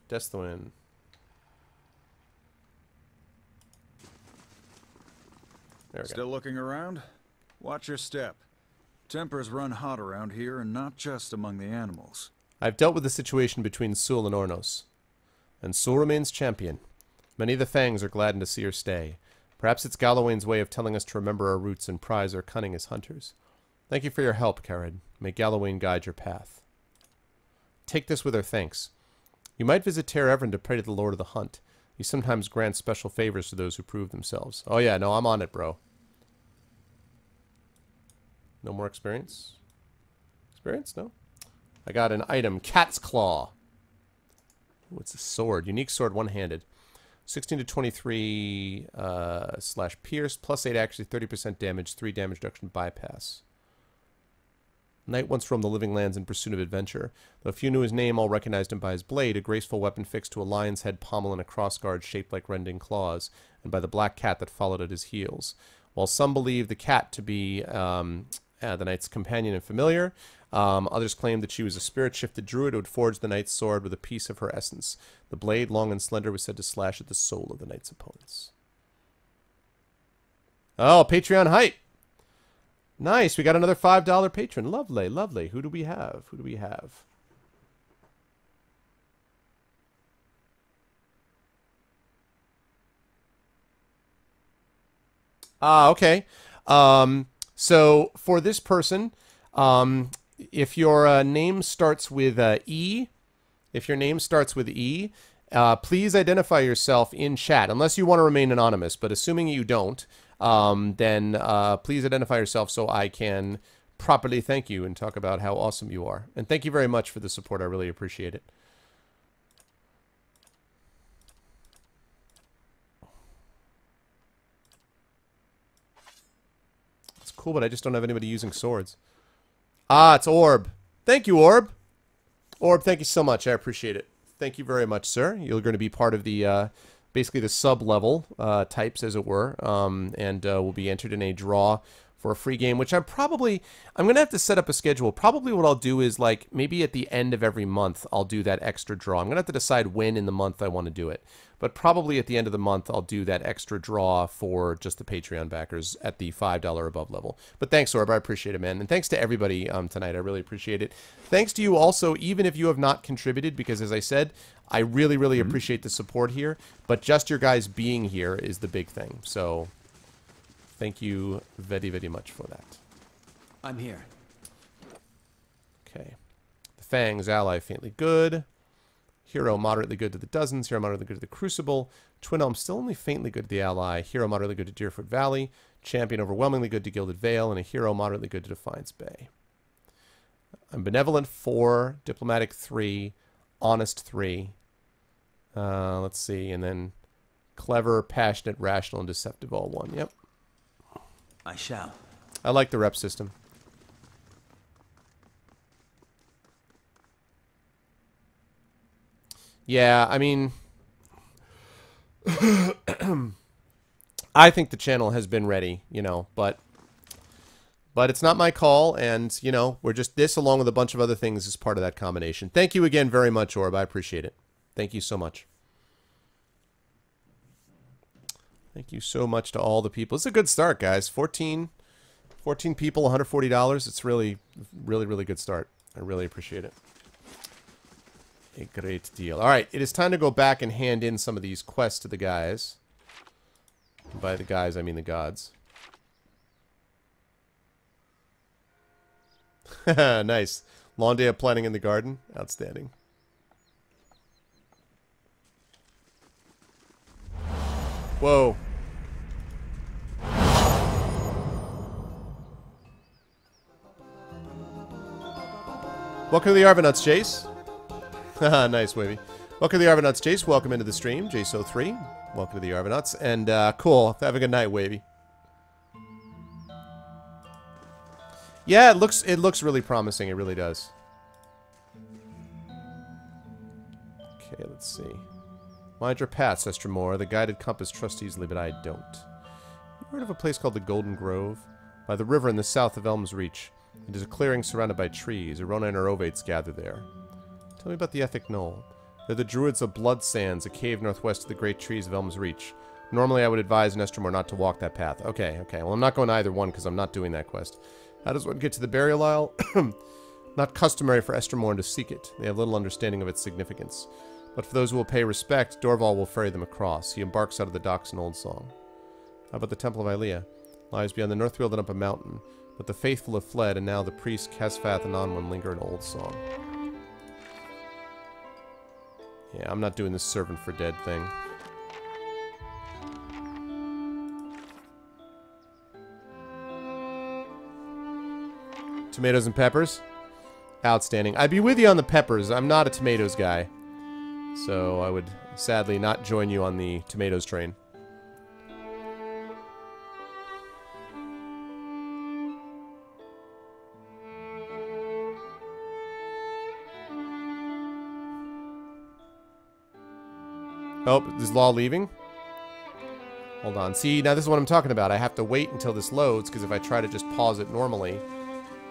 Deathwin. There we go. Still looking around? Watch your step. Tempers run hot around here, and not just among the animals. I've dealt with the situation between Sul and Ornos. And Sul remains champion. Many of the Fangs are gladdened to see her stay. Perhaps it's Galawain's way of telling us to remember our roots and prize our cunning as hunters. Thank you for your help, Carid. May Galawain guide your path. Take this with our thanks. You might visit Ter Evern to pray to the Lord of the Hunt. He sometimes grants special favors to those who prove themselves. Oh yeah, no, I'm on it, bro. No more experience? Experience? No? I got an item. Cat's Claw. What's a sword? Unique sword, one-handed. 16 to 23 slash pierce, plus 8 actually, 30% damage, 3 damage reduction bypass. Knight once roamed the living lands in pursuit of adventure. Though few knew his name, all recognized him by his blade, a graceful weapon fixed to a lion's head pommel and a crossguard shaped like rending claws, and by the black cat that followed at his heels. While some believed the cat to be the knight's companion and familiar, others claimed that she was a spirit-shifted druid who had forged the knight's sword with a piece of her essence. The blade, long and slender, was said to slash at the soul of the knight's opponents. Oh, Patreon hype! Nice, we got another $5 patron. Lovely, lovely. Who do we have? Who do we have? Okay. So for this person, if your name starts with E, please identify yourself in chat, unless you want to remain anonymous. But assuming you don't, then please identify yourself so I can properly thank you and talk about how awesome you are. And thank you very much for the support. I really appreciate it. It's cool, but I just don't have anybody using swords. Ah, it's Orb. Thank you, Orb. Orb, thank you so much. I appreciate it. Thank you very much, sir. You're going to be part of the, basically the sub-level types, as it were, and will be entered in a draw for a free game, which I'm going to have to set up a schedule. Probably what I'll do is, like, maybe at the end of every month, I'll do that extra draw. I'm going to have to decide when in the month I want to do it. But probably at the end of the month, I'll do that extra draw for just the Patreon backers at the $5 above level. But thanks, Orb. I appreciate it, man. And thanks to everybody tonight. I really appreciate it. Thanks to you also, even if you have not contributed, because as I said, I really, really appreciate the support here. But just your guys being here is the big thing. So thank you very, very much for that. I'm here. Okay. The Fangs ally faintly good. Hero moderately good to the Dozens. Hero moderately good to the Crucible. Twin Elm still only faintly good to the ally. Hero moderately good to Deerfoot Valley. Champion overwhelmingly good to Gilded Vale. And a hero moderately good to Defiance Bay. I'm Benevolent 4. Diplomatic 3. Honest 3. Let's see. And then Clever, Passionate, Rational, and Deceptive all 1. Yep. I shall. I like the rep system. Yeah, I mean, I think the channel has been ready, you know, but it's not my call, and, you know, we're just this along with a bunch of other things as part of that combination. Thank you again very much, Orb. I appreciate it. Thank you so much. Thank you so much to all the people. It's a good start, guys. 14 people, $140. It's really, really, really good start. I really appreciate it. A great deal. Alright, it is time to go back and hand in some of these quests to the guys. And by the guys, I mean the gods. Nice. Long day of planning in the garden. Outstanding. Whoa. Welcome to the Arvanauts, Chase. Nice, Wavy. Welcome to the Arvanauts, Chase. Welcome into the stream, Jaso3. Welcome to the Arvanauts. And, cool. Have a good night, Wavy. Yeah, it looks really promising. It really does. Okay, let's see. Mind your paths, Estramore. The guided compass trust easily, but I don't. You heard of a place called the Golden Grove? By the river in the south of Elm's Reach. It is a clearing surrounded by trees. Arona and her ovates gather there. Tell me about the Ethic Knoll. They're the Druids of Blood Sands, a cave northwest of the great trees of Elm's Reach. Normally I would advise Estramore not to walk that path. Okay, okay. Well, I'm not going to either one because I'm not doing that quest. How does one get to the burial isle? Not customary for Estramore to seek it. They have little understanding of its significance. But for those who will pay respect, Dorval will ferry them across. He embarks out of the docks in Old Song. How about the Temple of Ilea? Lies beyond the Northfield and up a mountain. But the faithful have fled, and now the priests Kesfath and Onwin linger in Old Song. Yeah, I'm not doing this servant for dead thing. Tomatoes and peppers? Outstanding. I'd be with you on the peppers. I'm not a tomatoes guy. So I would sadly not join you on the tomatoes train. Oh, is Law leaving? Hold on. See, now this is what I'm talking about. I have to wait until this loads, because if I try to just pause it normally,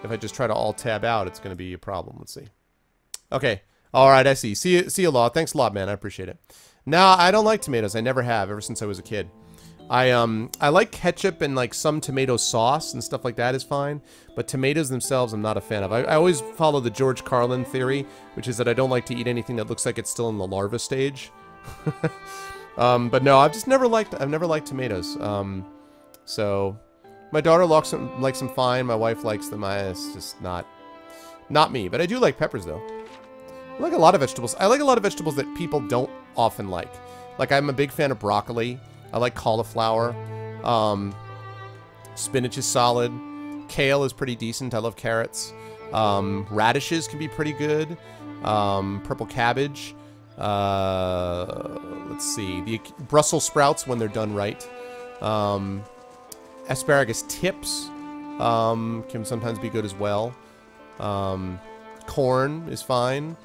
if I just try to alt-tab out, it's going to be a problem. Let's see. Okay. All right, I see. See you, Law. Thanks a lot, man. I appreciate it. Now, I don't like tomatoes. I never have, ever since I was a kid. I like ketchup and, like, some tomato sauce and stuff like that is fine, but tomatoes themselves I'm not a fan of. I always follow the George Carlin theory, which is that I don't like to eat anything that looks like it's still in the larva stage. But no, I've never liked tomatoes. So my daughter likes them fine. My wife likes them. It's just not me. But I do like peppers though. I like a lot of vegetables. I like a lot of vegetables that people don't often like. Like I'm a big fan of broccoli. I like cauliflower. Spinach is solid. Kale is pretty decent. I love carrots. Radishes can be pretty good. Purple cabbage. Let's see. The Brussels sprouts when they're done right. Asparagus tips can sometimes be good as well. Corn is fine.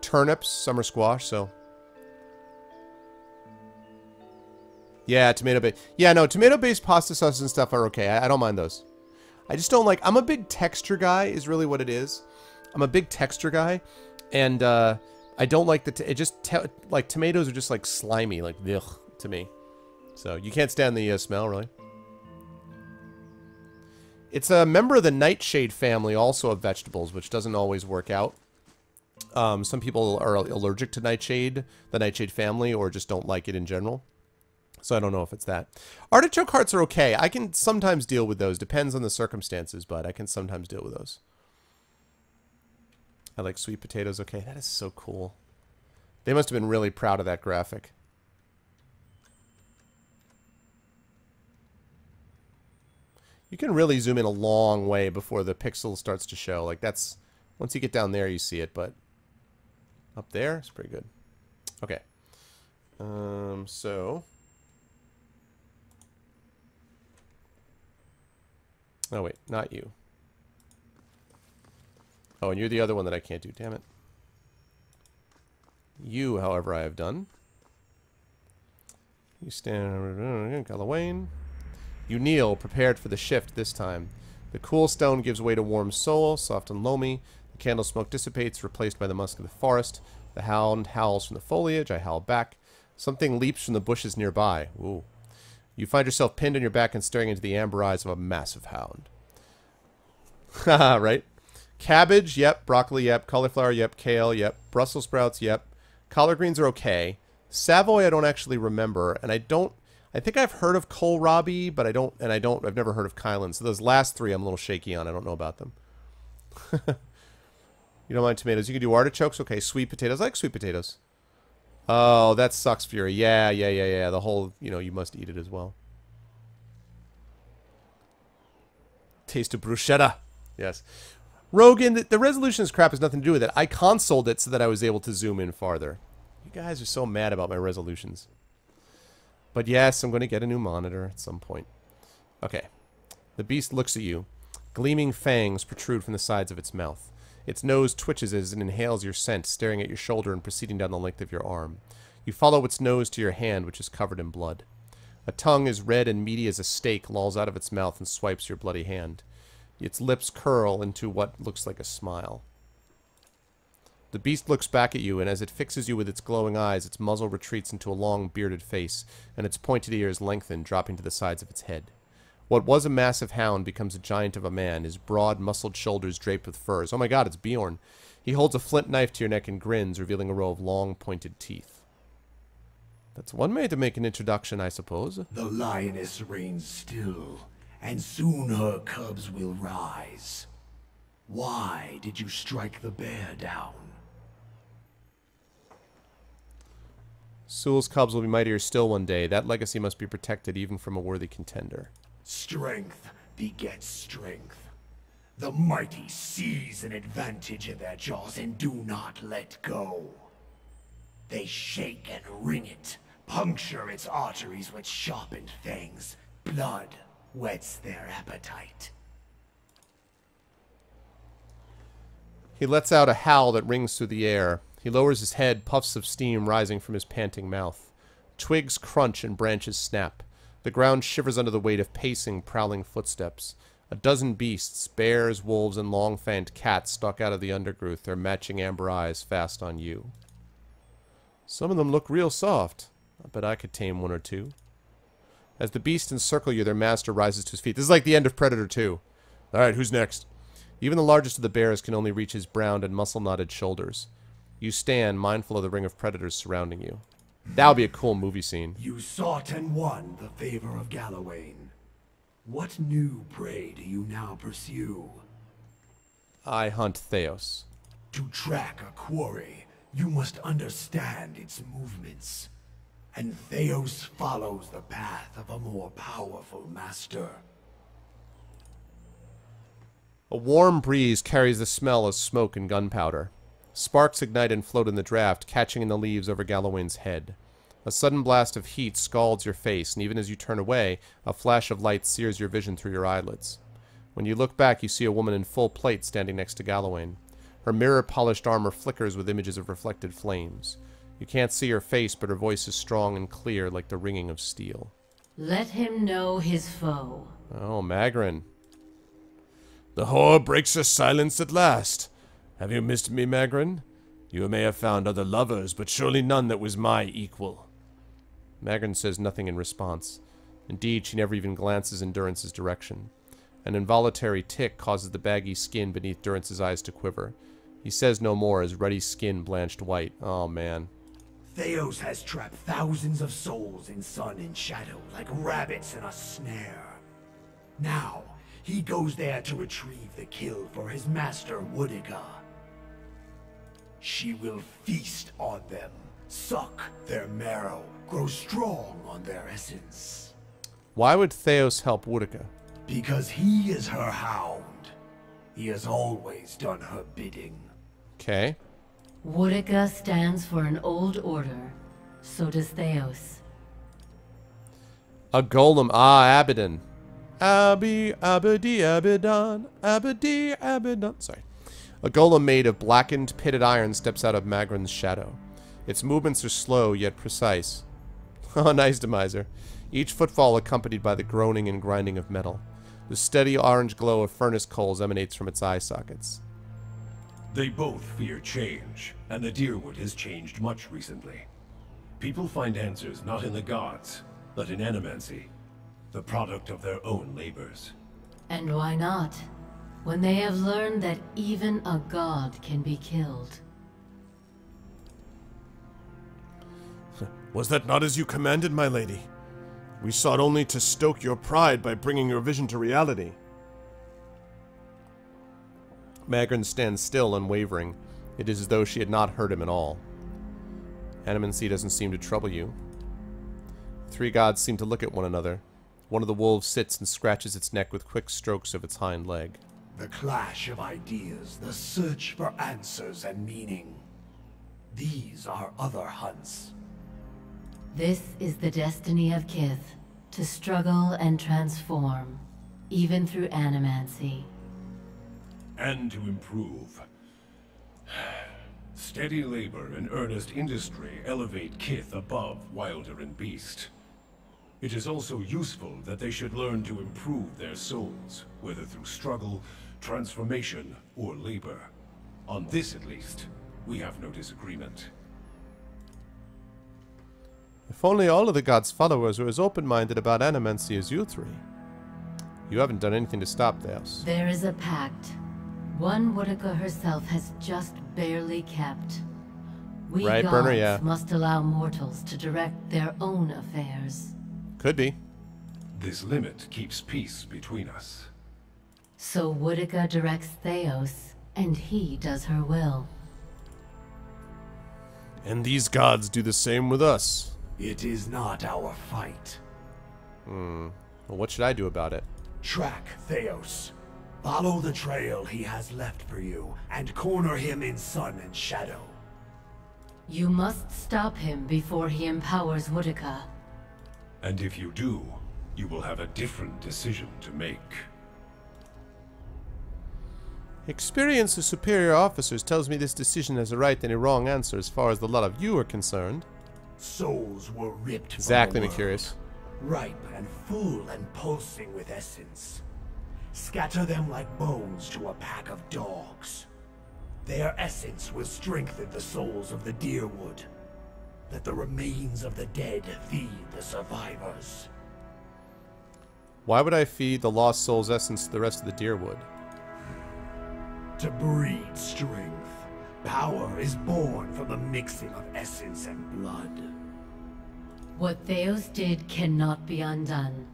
Turnips, summer squash, so. Yeah, tomato-based. Yeah, no, tomato-based pasta sauces and stuff are okay. I don't mind those. I just don't like... I'm a big texture guy is really what it is. I'm a big texture guy. And, I don't like the... like, tomatoes are just, like, slimy. Like, ugh, to me. So, you can't stand the smell, really. It's a member of the nightshade family, also of vegetables, which doesn't always work out. Some people are allergic to nightshade, the nightshade family, or just don't like it in general. So I don't know if it's that. Artichoke hearts are okay. I can sometimes deal with those. Depends on the circumstances, but I can sometimes deal with those. I like sweet potatoes. Okay, that is so cool. They must have been really proud of that graphic. You can really zoom in a long way before the pixel starts to show. Like that's... Once you get down there, you see it, but... Up there, it's pretty good. Okay. So... Oh, wait. Not you. Oh, and you're the other one that I can't do. Damn it. You, however, I have done. You stand... Galawain. You kneel, prepared for the shift this time. The cool stone gives way to warm soul, soft and loamy. The candle smoke dissipates, replaced by the musk of the forest. The hound howls from the foliage. I howl back. Something leaps from the bushes nearby. Ooh. You find yourself pinned on your back and staring into the amber eyes of a massive hound. Haha, right? Cabbage, yep. Broccoli, yep. Cauliflower, yep. Kale, yep. Brussels sprouts, yep. Collard greens are okay. Savoy I don't actually remember, and I think I've heard of kohlrabi, but I've never heard of Kylan. So those last three I'm a little shaky on. I don't know about them. You don't mind tomatoes. You can do artichokes. Okay, sweet potatoes. I like sweet potatoes. Oh, that sucks, Fury. Yeah. The whole, you must eat it as well. Taste of bruschetta. Yes. Rogan, the resolution crap has nothing to do with it. I consoled it so that I was able to zoom in farther. You guys are so mad about my resolutions. But yes, I'm going to get a new monitor at some point. Okay. The beast looks at you. Gleaming fangs protrude from the sides of its mouth. Its nose twitches as it inhales your scent, staring at your shoulder and proceeding down the length of your arm. You follow its nose to your hand, which is covered in blood. A tongue as red and meaty as a steak lolls out of its mouth and swipes your bloody hand. Its lips curl into what looks like a smile. The beast looks back at you, and as it fixes you with its glowing eyes, its muzzle retreats into a long, bearded face, and its pointed ears lengthen, dropping to the sides of its head. What was a massive hound becomes a giant of a man, his broad, muscled shoulders draped with furs. Oh my god, it's Bjorn. He holds a flint knife to your neck and grins, revealing a row of long, pointed teeth. That's one way to make an introduction, I suppose. The lioness reigns still, and soon her cubs will rise. Why did you strike the bear down? Sewell's cubs will be mightier still one day. That legacy must be protected even from a worthy contender. Strength begets strength. The mighty seize an advantage in their jaws and do not let go. They shake and wring it, puncture its arteries with sharpened fangs. Blood whets their appetite. He lets out a howl that rings through the air. He lowers his head, puffs of steam rising from his panting mouth. Twigs crunch and branches snap. The ground shivers under the weight of pacing, prowling footsteps. A dozen beasts, bears, wolves, and long-fanged cats stalk out of the undergrowth, their matching amber eyes fast on you. Some of them look real soft. I bet I could tame one or two. As the beasts encircle you, their master rises to his feet. This is like the end of Predator 2. Alright, who's next? Even the largest of the bears can only reach his browned and muscle-knotted shoulders. You stand, mindful of the ring of predators surrounding you. That would be a cool movie scene. You sought and won the favor of Galawain. What new prey do you now pursue? I hunt Theos. To track a quarry, you must understand its movements. And Theos follows the path of a more powerful master. A warm breeze carries the smell of smoke and gunpowder. Sparks ignite and float in the draft, catching in the leaves over Galawain's head. A sudden blast of heat scalds your face, and even as you turn away, a flash of light sears your vision through your eyelids. When you look back, you see a woman in full plate standing next to Galawain. Her mirror-polished armor flickers with images of reflected flames. You can't see her face, but her voice is strong and clear like the ringing of steel. Let him know his foe. Oh, Magrin. The whore breaks her silence at last. Have you missed me, Magrin? You may have found other lovers, but surely none that was my equal. Magrin says nothing in response. Indeed, she never even glances in Durance's direction. An involuntary tic causes the baggy skin beneath Durance's eyes to quiver. He says no more as ruddy skin blanched white. Oh, man. Theos has trapped thousands of souls in sun and shadow, like rabbits in a snare. Now, he goes there to retrieve the kill for his master, Woodiga. She will feast on them, suck their marrow, grow strong on their essence. Why would Theos help Woodiga? Because he is her hound. He has always done her bidding. Okay. Woodiga stands for an old order. So does Theos. A golem. Ah, Abaddon. Abdi, Abaddon, Abdi, Abaddon. Sorry. A golem made of blackened, pitted iron steps out of Magrin's shadow. Its movements are slow, yet precise. Oh, nice, Demiser. Each footfall accompanied by the groaning and grinding of metal. The steady orange glow of furnace coals emanates from its eye sockets. They both fear change, and the Dyrwood has changed much recently. People find answers not in the gods, but in animancy, the product of their own labors. And why not? When they have learned that even a god can be killed. Was that not as you commanded, my lady? We sought only to stoke your pride by bringing your vision to reality. Magrin stands still, unwavering. It is as though she had not heard him at all. Animancy doesn't seem to trouble you. The three gods seem to look at one another. One of the wolves sits and scratches its neck with quick strokes of its hind leg. The clash of ideas, the search for answers and meaning. These are other hunts. This is the destiny of Kith, to struggle and transform, even through animancy. And to improve. Steady labor and earnest industry elevate Kith above Wilder and Beast. It is also useful that they should learn to improve their souls, whether through struggle, transformation, or labor. On this, at least, we have no disagreement. If only all of the gods' followers were as open-minded about animancy as you three. You haven't done anything to stop Theos. There is a pact. One Woodiga herself has just barely kept. We Right, gods Burner, yeah. must allow mortals to direct their own affairs. Could be. This limit keeps peace between us. So Woodiga directs Theos, and he does her will. And these gods do the same with us. It is not our fight. Well, what should I do about it? Track Theos. Follow the trail he has left for you, and corner him in sun and shadow. You must stop him before he empowers Woodica. And if you do, you will have a different decision to make. Experience of superior officers tells me this decision has a right and a wrong answer as far as the lot of you are concerned. Souls were ripped from Exactly, the world, Mercurius. ripe and full and pulsing with essence. Scatter them like bones to a pack of dogs. Their essence will strengthen the souls of the Deerwood. Let the remains of the dead feed the survivors. Why would I feed the lost soul's essence to the rest of the Deerwood? To breed strength. Power is born from the mixing of essence and blood. What Theos did cannot be undone.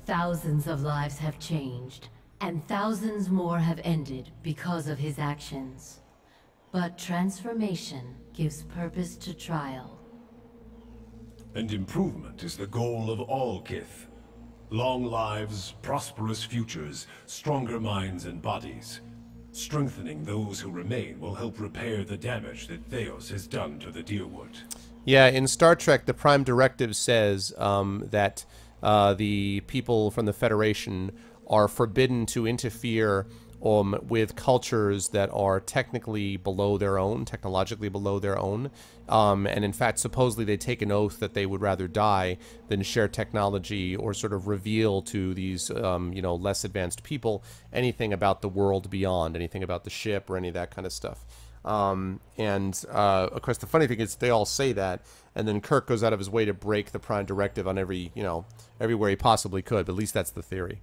Thousands of lives have changed, and thousands more have ended because of his actions. But transformation gives purpose to trial. And improvement is the goal of all Kith. Long lives, prosperous futures, stronger minds and bodies. Strengthening those who remain will help repair the damage that Theos has done to the Deerwood. Yeah, in Star Trek, the Prime Directive says that the people from the Federation are forbidden to interfere with cultures that are technically below their own, technologically below their own. And in fact, supposedly they take an oath that they would rather die than share technology or sort of reveal to these, you know, less advanced people anything about the world beyond, anything about the ship or any of that kind of stuff. Of course, the funny thing is they all say that, and then Kirk goes out of his way to break the Prime Directive on every, you know, everywhere he possibly could. But at least that's the theory.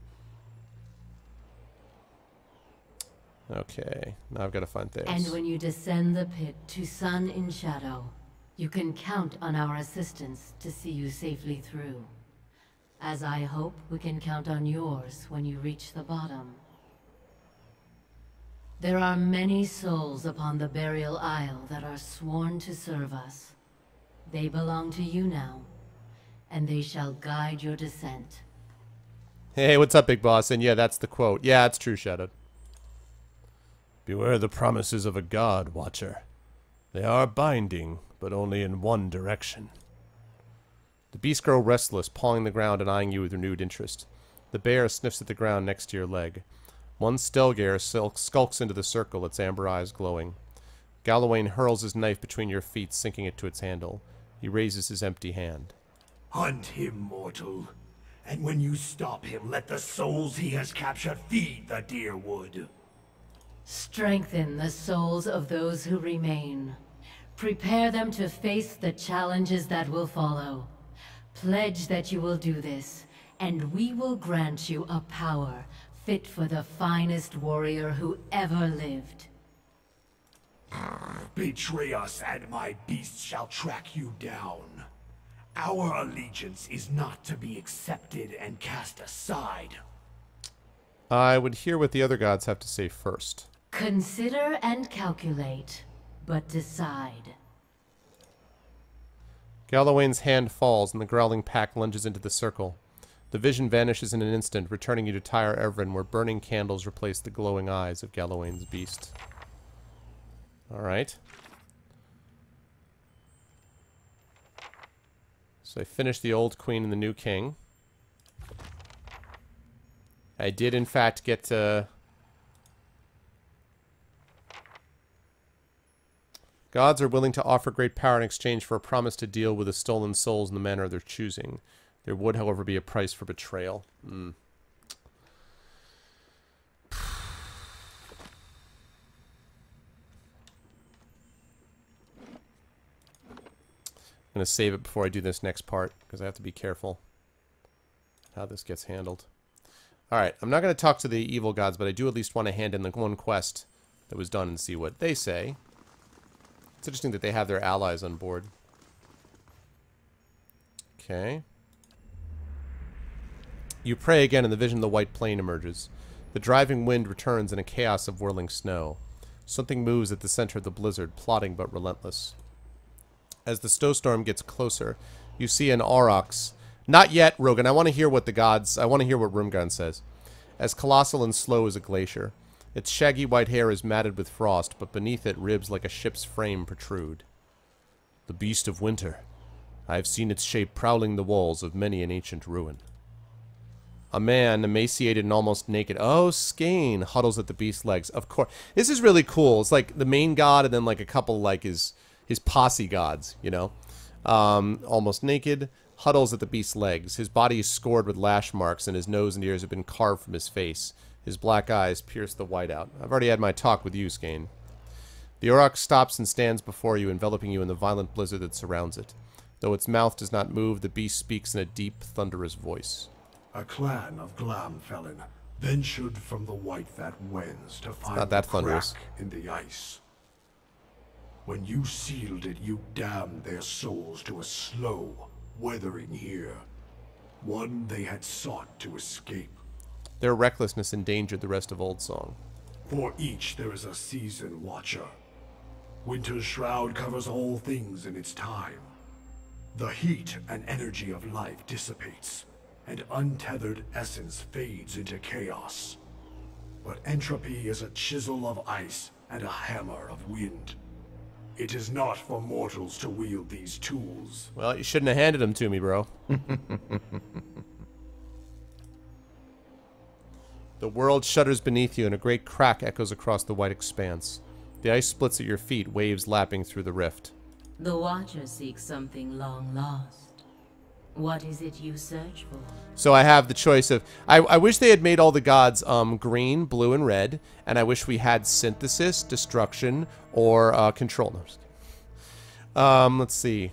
Okay, now I've got to find Theos. And when you descend the pit to sun in shadow, you can count on our assistance to see you safely through. As I hope we can count on yours when you reach the bottom. There are many souls upon the burial isle that are sworn to serve us. They belong to you now, and they shall guide your descent. Hey, what's up, Big Boss? And yeah, that's the quote. Yeah, it's true, Shadow. Beware the promises of a god, Watcher. They are binding, but only in one direction. The beasts grow restless, pawing the ground and eyeing you with renewed interest. The bear sniffs at the ground next to your leg. One Stelgare skulks into the circle, its amber eyes glowing. Galawain hurls his knife between your feet, sinking it to its handle. He raises his empty hand. Hunt him, mortal. And when you stop him, let the souls he has captured feed the Deerwood. Strengthen the souls of those who remain. Prepare them to face the challenges that will follow. Pledge that you will do this, and we will grant you a power fit for the finest warrior who ever lived. Betray us, and my beasts shall track you down. Our allegiance is not to be accepted and cast aside. I would hear what the other gods have to say first. Consider and calculate, but decide. Galawain's hand falls, and the growling pack lunges into the circle. The vision vanishes in an instant, returning you to Tyre Everin, where burning candles replace the glowing eyes of Galawain's beast. Alright. So I finished the old queen and the new king. I did, in fact, get to... Gods are willing to offer great power in exchange for a promise to deal with the stolen souls in the manner of their choosing. There would, however, be a price for betrayal. I'm going to save it before I do this next part, because I have to be careful how this gets handled. Alright, I'm not going to talk to the evil gods, but I do at least want to hand in the one quest that was done and see what they say. It's interesting that they have their allies on board. Okay. You pray again, and the vision of the white plane emerges. The driving wind returns in a chaos of whirling snow. Something moves at the center of the blizzard, plodding but relentless. As the snowstorm gets closer, you see an aurochs. Not yet, Rogan. I want to hear what the gods... I want to hear what Rumgarn says. as colossal and slow as a glacier. Its shaggy white hair is matted with frost, but beneath it ribs like a ship's frame protrude. The beast of winter. I have seen its shape prowling the walls of many an ancient ruin. A man, emaciated and almost naked. Oh, Skane huddles at the beast's legs. Of course. This is really cool. It's like the main god and then like a couple like his posse gods, you know? Almost naked, huddles at the beast's legs. His body is scored with lash marks and his nose and ears have been carved from his face. His black eyes pierce the white out. I've already had my talk with you, Skane. The Auroch stops and stands before you, enveloping you in the violent blizzard that surrounds it. Though its mouth does not move, the beast speaks in a deep, thunderous voice. A clan of Glamfelin ventured from the white that wends to find not that a thunderous. crack in the ice. When you sealed it, you damned their souls to a slow weathering here, one they had sought to escape. Their recklessness endangered the rest of Oldsong. For each there is a season watcher. Winter's shroud covers all things in its time. The heat and energy of life dissipates, and untethered essence fades into chaos. But entropy is a chisel of ice and a hammer of wind. It is not for mortals to wield these tools. Well, you shouldn't have handed them to me, bro. The world shudders beneath you, and a great crack echoes across the white expanse. The ice splits at your feet, waves lapping through the rift. The Watcher seeks something long lost. What is it you search for? So I have the choice of... I wish they had made all the gods green, blue, and red, and I wish we had synthesis, destruction, or control. No, I'm just kidding. Let's see.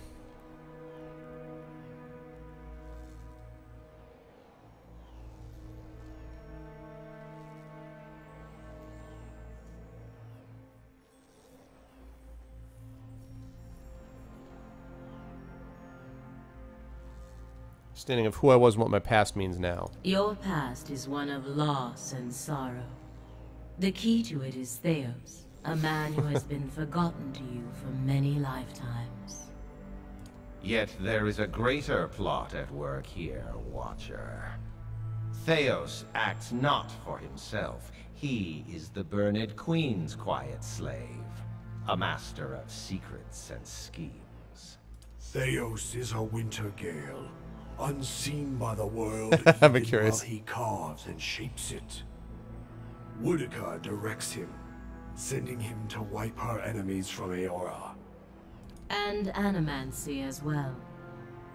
Understanding of who I was and what my past means now. Your past is one of loss and sorrow. The key to it is Theos, a man who has been forgotten to you for many lifetimes. Yet there is a greater plot at work here, Watcher. Theos acts not for himself. He is the Burned Queen's quiet slave, a master of secrets and schemes. Theos is a winter gale, unseen by the world I'm even curious. while he carves and shapes it. Woedica directs him, sending him to wipe her enemies from Eora. And Animancy as well.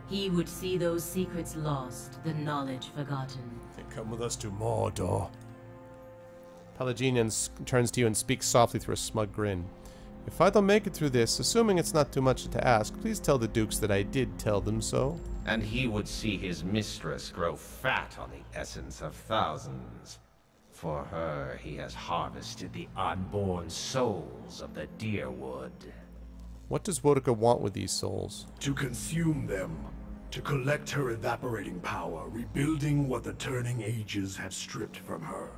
He would see those secrets lost, the knowledge forgotten. Come with us to Mordor. Pelaginian turns to you and speaks softly through a smug grin. If I don't make it through this, assuming it's not too much to ask, please tell the dukes that I did tell them so. And he would see his mistress grow fat on the essence of thousands. For her, he has harvested the unborn souls of the Deerwood. What does Woedica want with these souls? To consume them, to collect her evaporating power, rebuilding what the turning ages have stripped from her.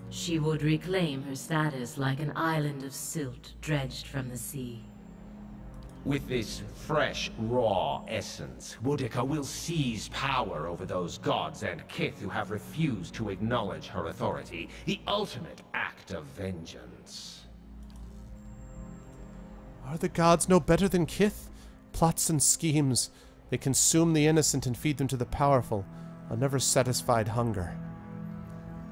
She would reclaim her status like an island of silt dredged from the sea. With this fresh, raw essence, Woedica will seize power over those gods and Kith who have refused to acknowledge her authority, the ultimate act of vengeance. Are the gods no better than Kith? Plots and schemes. They consume the innocent and feed them to the powerful, a never-satisfied hunger.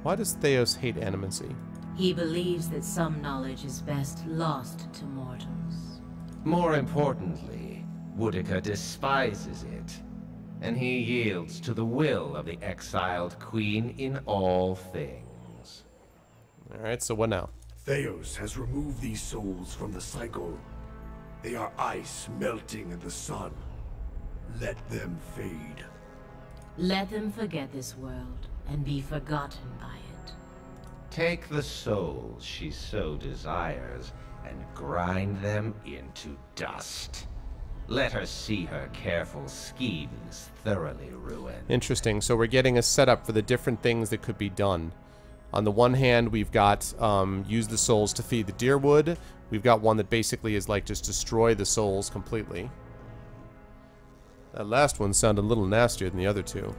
Why does Theos hate Animancy? He believes that some knowledge is best lost to mortals. More importantly, Woedica despises it, and he yields to the will of the exiled queen in all things. Alright, so what now? Theos has removed these souls from the cycle. They are ice melting in the sun. Let them fade. Let them forget this world and be forgotten by it. Take the souls she so desires and grind them into dust. Let her see her careful schemes thoroughly ruined. Interesting. So we're getting a setup for the different things that could be done. On the one hand, we've got use the souls to feed the Deerwood. We've got one that basically is like just destroy the souls completely. That last one sounded a little nastier than the other two.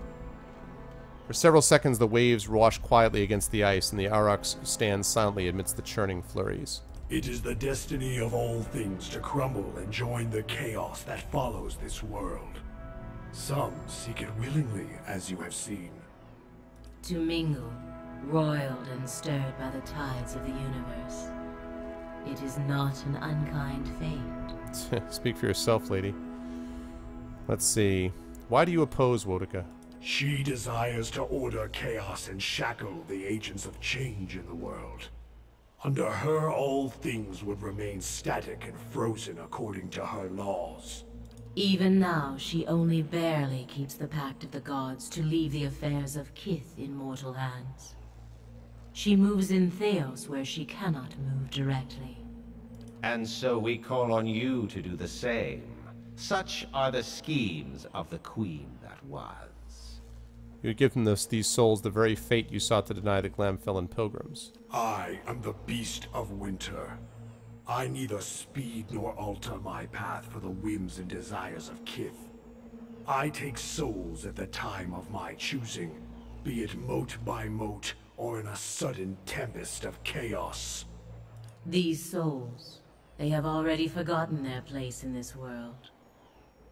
For several seconds, the waves wash quietly against the ice, and the Aurochs stand silently amidst the churning flurries. It is the destiny of all things to crumble and join the chaos that follows this world. Some seek it willingly, as you have seen. To mingle, roiled and stirred by the tides of the universe. It is not an unkind fate. Speak for yourself, lady. Let's see. Why do you oppose Woedica? She desires to order chaos and shackle the agents of change in the world. Under her, all things would remain static and frozen according to her laws. Even now, she only barely keeps the pact of the gods to leave the affairs of Kith in mortal hands. She moves in Theos where she cannot move directly. And so we call on you to do the same. Such are the schemes of the Queen that was. You would give them these souls the very fate you sought to deny the Glamfellan pilgrims. I am the Beast of Winter. I neither speed nor alter my path for the whims and desires of Kith. I take souls at the time of my choosing, be it mote by mote or in a sudden tempest of chaos. These souls, they have already forgotten their place in this world.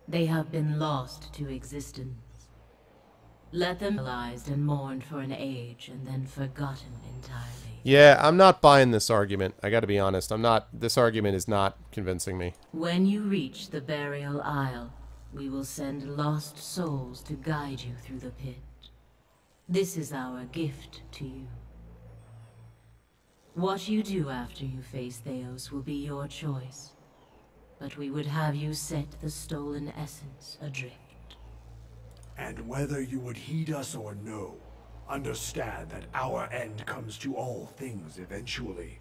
They have been lost to existence. Let them realized and mourned for an age and then forgotten entirely. Yeah, I'm not buying this argument. I gotta be honest. This argument is not convincing me. When you reach the Burial Isle, we will send lost souls to guide you through the pit. This is our gift to you. What you do after you face Theos will be your choice. But we would have you set the stolen essence adrift. And whether you would heed us or no, understand that our end comes to all things eventually.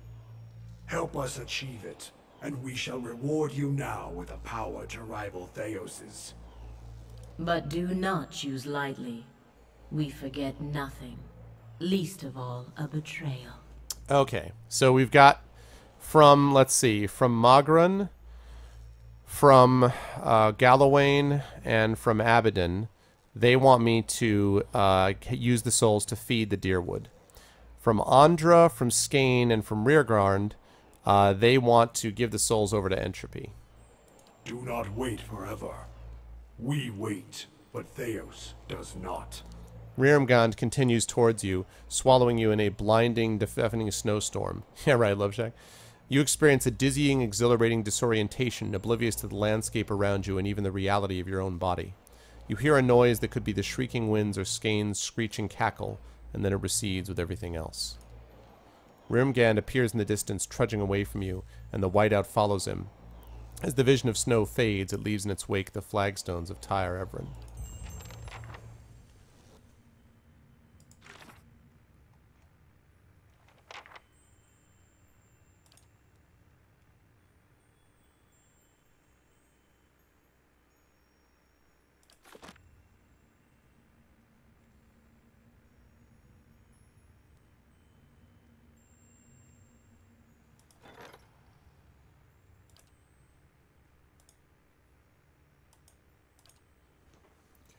Help us achieve it, and we shall reward you now with a power to rival Theos's. But do not choose lightly. We forget nothing, least of all a betrayal. Okay, so we've got from, let's see, from Magran, from Galawain, and from Abaddon. They want me to use the souls to feed the Deerwood. From Andra, from Skane, and from Reargarnd, they want to give the souls over to Entropy. Do not wait forever. We wait, but Theos does not. Reargarnd continues towards you, swallowing you in a blinding, deafening snowstorm. Yeah, right, Loveshack. You experience a dizzying, exhilarating disorientation, oblivious to the landscape around you and even the reality of your own body. You hear a noise that could be the shrieking winds or Skane's screeching cackle, and then it recedes with everything else. Reargarnd appears in the distance, trudging away from you, and the whiteout follows him. As the vision of snow fades, it leaves in its wake the flagstones of Tyre Everin.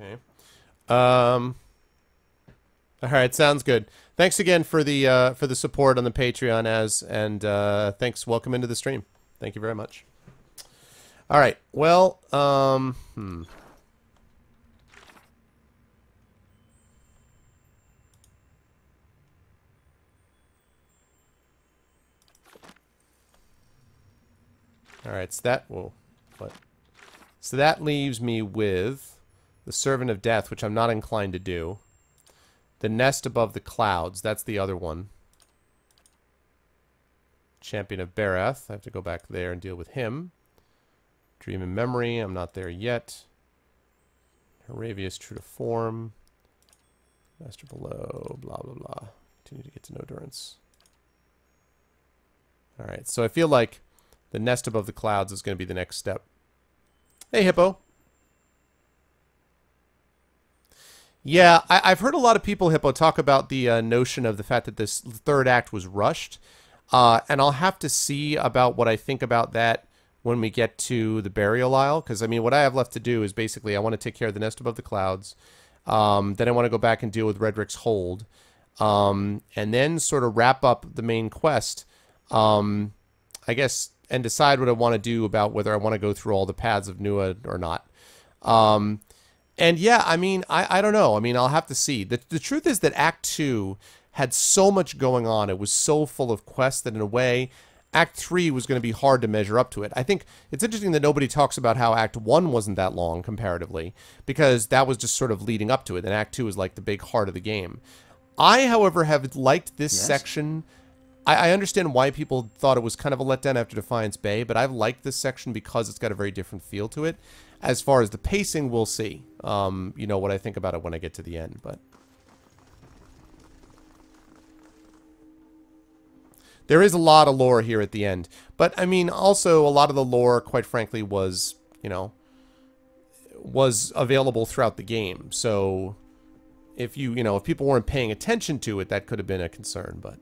Okay. All right, sounds good. Thanks again for the support on the Patreon, and thanks. Welcome into the stream. Thank you very much. All right. Well, All right. So that what? So that leaves me with the Servant of Death, which I'm not inclined to do. The Nest Above the Clouds, that's the other one. Champion of Barath, I have to go back there and deal with him. Dream in Memory, I'm not there yet. Heravius, True to Form. Master Below, blah, blah, blah. Continue to get to know Durance. Alright, so I feel like the Nest Above the Clouds is going to be the next step. Hey, Hippo. Yeah, I've heard a lot of people, Hippo, talk about the notion of the fact that this third act was rushed. And I'll have to see about what I think about that when we get to the Burial Isle. Because, I mean, what I have left to do is basically I want to take care of the Nest Above the Clouds. Then I want to go back and deal with Redrick's Hold. And then sort of wrap up the main quest, I guess, and decide what I want to do about whether I want to go through all the paths of Nua or not. And yeah, I mean, I don't know. I mean, I'll have to see. The truth is that Act 2 had so much going on. It was so full of quests that in a way, Act 3 was going to be hard to measure up to it. I think it's interesting that nobody talks about how Act 1 wasn't that long comparatively, because that was just sort of leading up to it, and Act 2 is like the big heart of the game. I, however, have liked this section. I understand why people thought it was kind of a letdown after Defiance Bay, but I've liked this section because it's got a very different feel to it. As far as the pacing, we'll see. You know, what I think about it when I get to the end, but... There is a lot of lore here at the end. But, I mean, also a lot of the lore, quite frankly, was, you know, was available throughout the game. So, if if people weren't paying attention to it, that could have been a concern, but...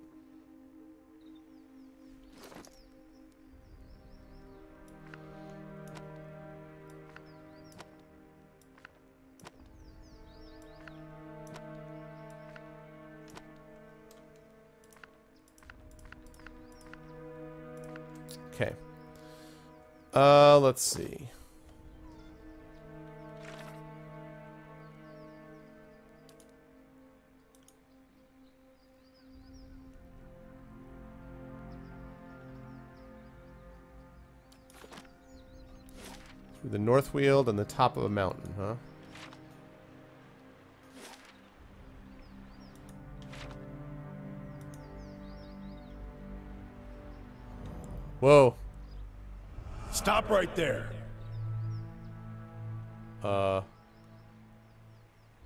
Okay. Let's see. Through the Northweald and the top of a mountain, huh? Whoa. Stop right there.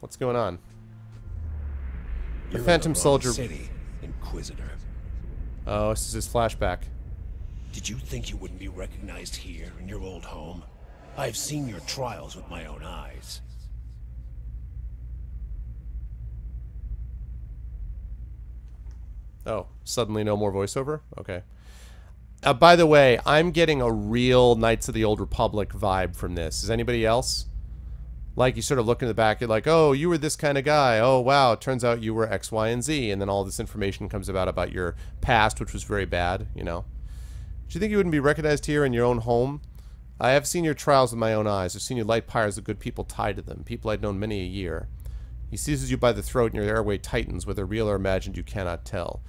What's going on? The You're Phantom in the wrong Soldier. City, Inquisitor. Oh, this is his flashback. Did you think you wouldn't be recognized here in your old home? I've seen your trials with my own eyes. Oh, suddenly no more voiceover? Okay. By the way, I'm getting a real Knights of the Old Republic vibe from this. Is anybody else? Like, you sort of look in the back, you're like, oh, you were this kind of guy. Oh, wow, it turns out you were X, Y, and Z. And then all this information comes about your past, which was very bad, you know. Do you think you wouldn't be recognized here in your own home? I have seen your trials with my own eyes. I've seen you light pyres of good people tied to them, people I'd known many a year. He seizes you by the throat and your airway tightens, whether real or imagined you cannot tell.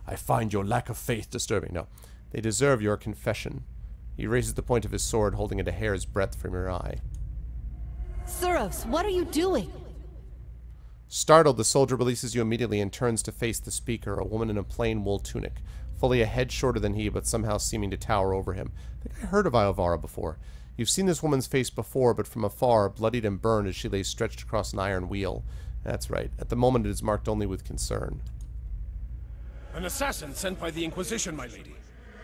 I find your lack of faith disturbing. No. They deserve your confession. He raises the point of his sword, holding it a hair's breadth from your eye. Suros, what are you doing? Startled, the soldier releases you immediately and turns to face the speaker, a woman in a plain wool tunic, fully a head shorter than he, but somehow seeming to tower over him. I think I heard of Iovara before. You've seen this woman's face before, but from afar, bloodied and burned as she lay stretched across an iron wheel. That's right. At the moment, it is marked only with concern. An assassin sent by the Inquisition, my lady.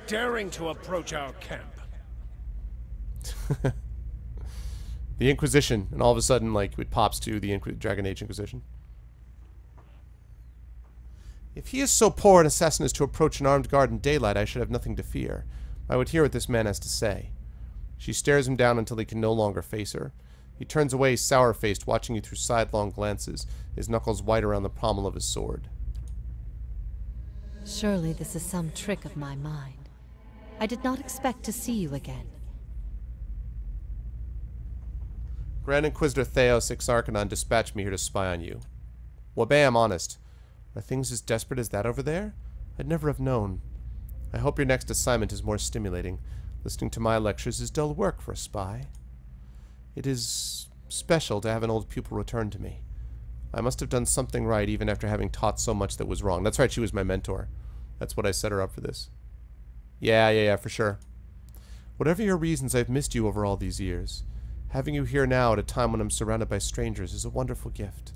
Daring to approach our camp. The Inquisition, and all of a sudden, like, it pops to the Dragon Age Inquisition. If he is so poor an assassin as to approach an armed guard in daylight, I should have nothing to fear. I would hear what this man has to say. She stares him down until he can no longer face her. He turns away, sour-faced, watching you through sidelong glances, his knuckles white around the pommel of his sword. Surely this is some trick of my mind. I did not expect to see you again. Grand Inquisitor Theos Exarchanon dispatched me here to spy on you. Wabam, honest. Are things as desperate as that over there? I'd never have known. I hope your next assignment is more stimulating. Listening to my lectures is dull work for a spy. It is special to have an old pupil return to me. I must have done something right even after having taught so much that was wrong. That's right, she was my mentor. That's what I set her up for this. Yeah, for sure. Whatever your reasons, I've missed you over all these years. Having you here now at a time when I'm surrounded by strangers is a wonderful gift.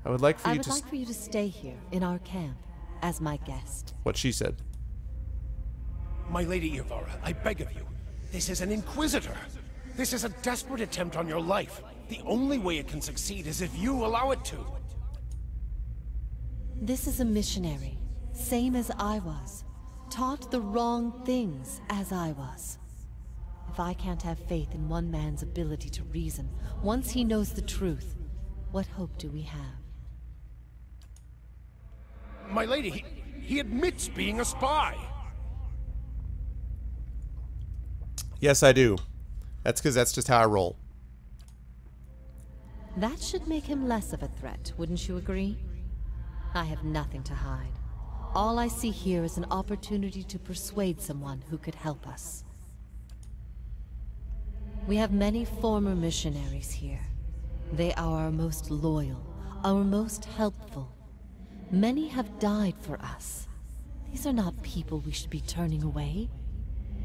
I would like for you to stay here in our camp as my guest. What she said. My lady Iovara, I beg of you. This is an Inquisitor. This is a desperate attempt on your life. The only way it can succeed is if you allow it to. This is a missionary, same as I was. Taught the wrong things as I was. If I can't have faith in one man's ability to reason, once he knows the truth, What hope do we have? My lady, he admits being a spy. Yes, I do. That's because that's just how I roll. That should make him less of a threat, wouldn't you agree? I have nothing to hide. All I see here is an opportunity to persuade someone who could help us. We have many former missionaries here. They are our most loyal, our most helpful. Many have died for us. These are not people we should be turning away.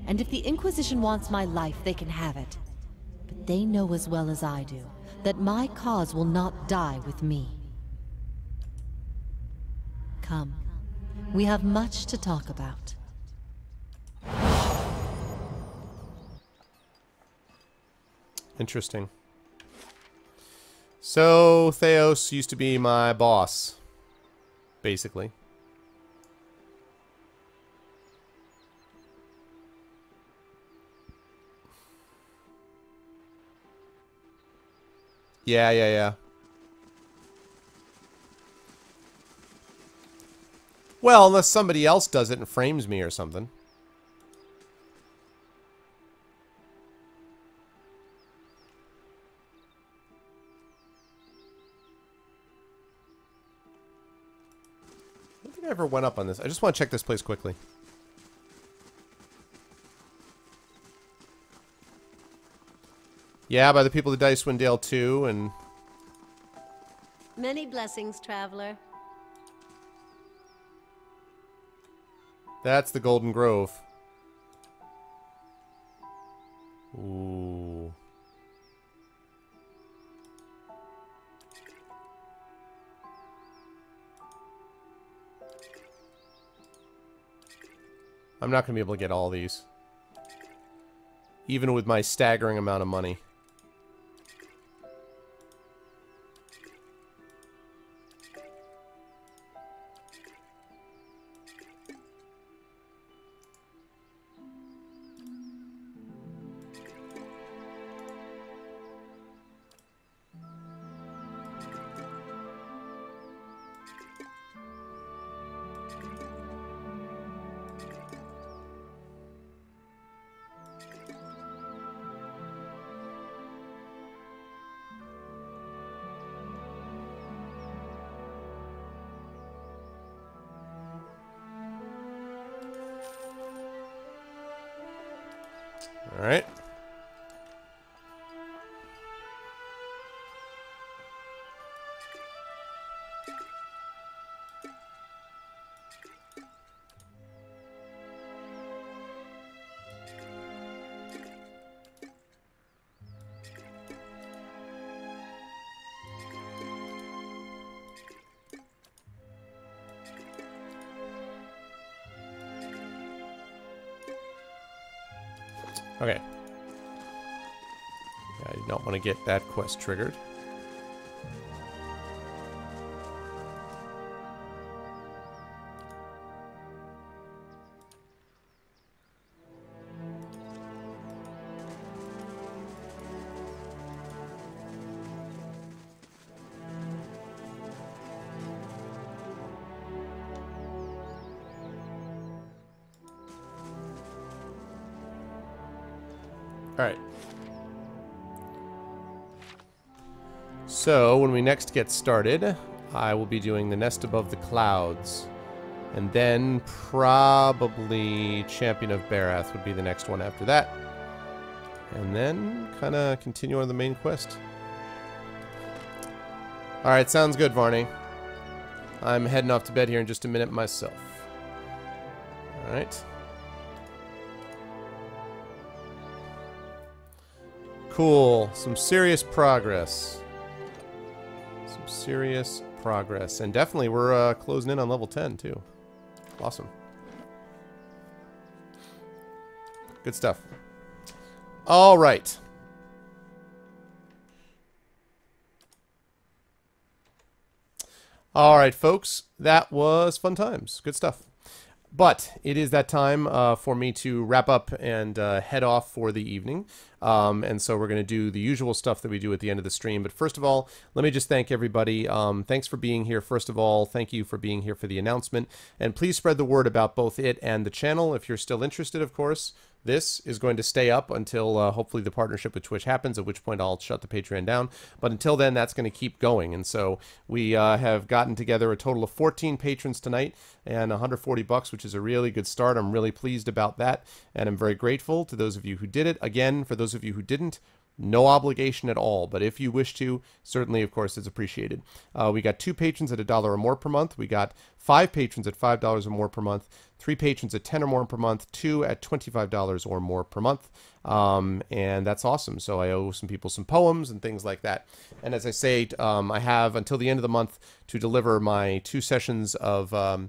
And if the Inquisition wants my life, they can have it. But they know as well as I do that my cause will not die with me. Come. We have much to talk about. Interesting. So, Theos used to be my boss, basically. Yeah. Well, unless somebody else does it and frames me or something. I don't think I ever went up on this. I just want to check this place quickly. Yeah, by the people of Icewind Dale 2, and... Many blessings, traveler. That's the Golden Grove. Ooh. I'm not going to be able to get all these. Even with my staggering amount of money. All right. Okay. I did not want to get that quest triggered. Alright. So, when we next get started, I will be doing the Nest Above the Clouds. And then, probably, Champion of Barath would be the next one after that. And then, kind of continue on the main quest. Alright, sounds good, Varney. I'm heading off to bed here in just a minute myself. Alright. Cool. Some serious progress. Some serious progress. And definitely we're closing in on level 10 too. Awesome. Good stuff. All right. All right, folks. That was fun times. Good stuff. But it is that time for me to wrap up and head off for the evening. And so we're going to do the usual stuff that we do at the end of the stream. But first of all, let me just thank everybody. Thanks for being here. First of all, thank you for being here for the announcement. And please spread the word about both it and the channel if you're still interested, of course. This is going to stay up until hopefully the partnership with Twitch happens, at which point I'll shut the Patreon down. But until then, that's going to keep going. And so we have gotten together a total of 14 patrons tonight and $140, which is a really good start. I'm really pleased about that, and I'm very grateful to those of you who did it. Again, for those of you who didn't, no obligation at all, but if you wish to, certainly, of course, it's appreciated. We got 2 patrons at $1 or more per month. We got 5 patrons at $5 or more per month, 3 patrons at $10 or more per month, 2 at $25 or more per month, and that's awesome. So I owe some people some poems and things like that. And as I say, I have until the end of the month to deliver my 2 sessions of Fighting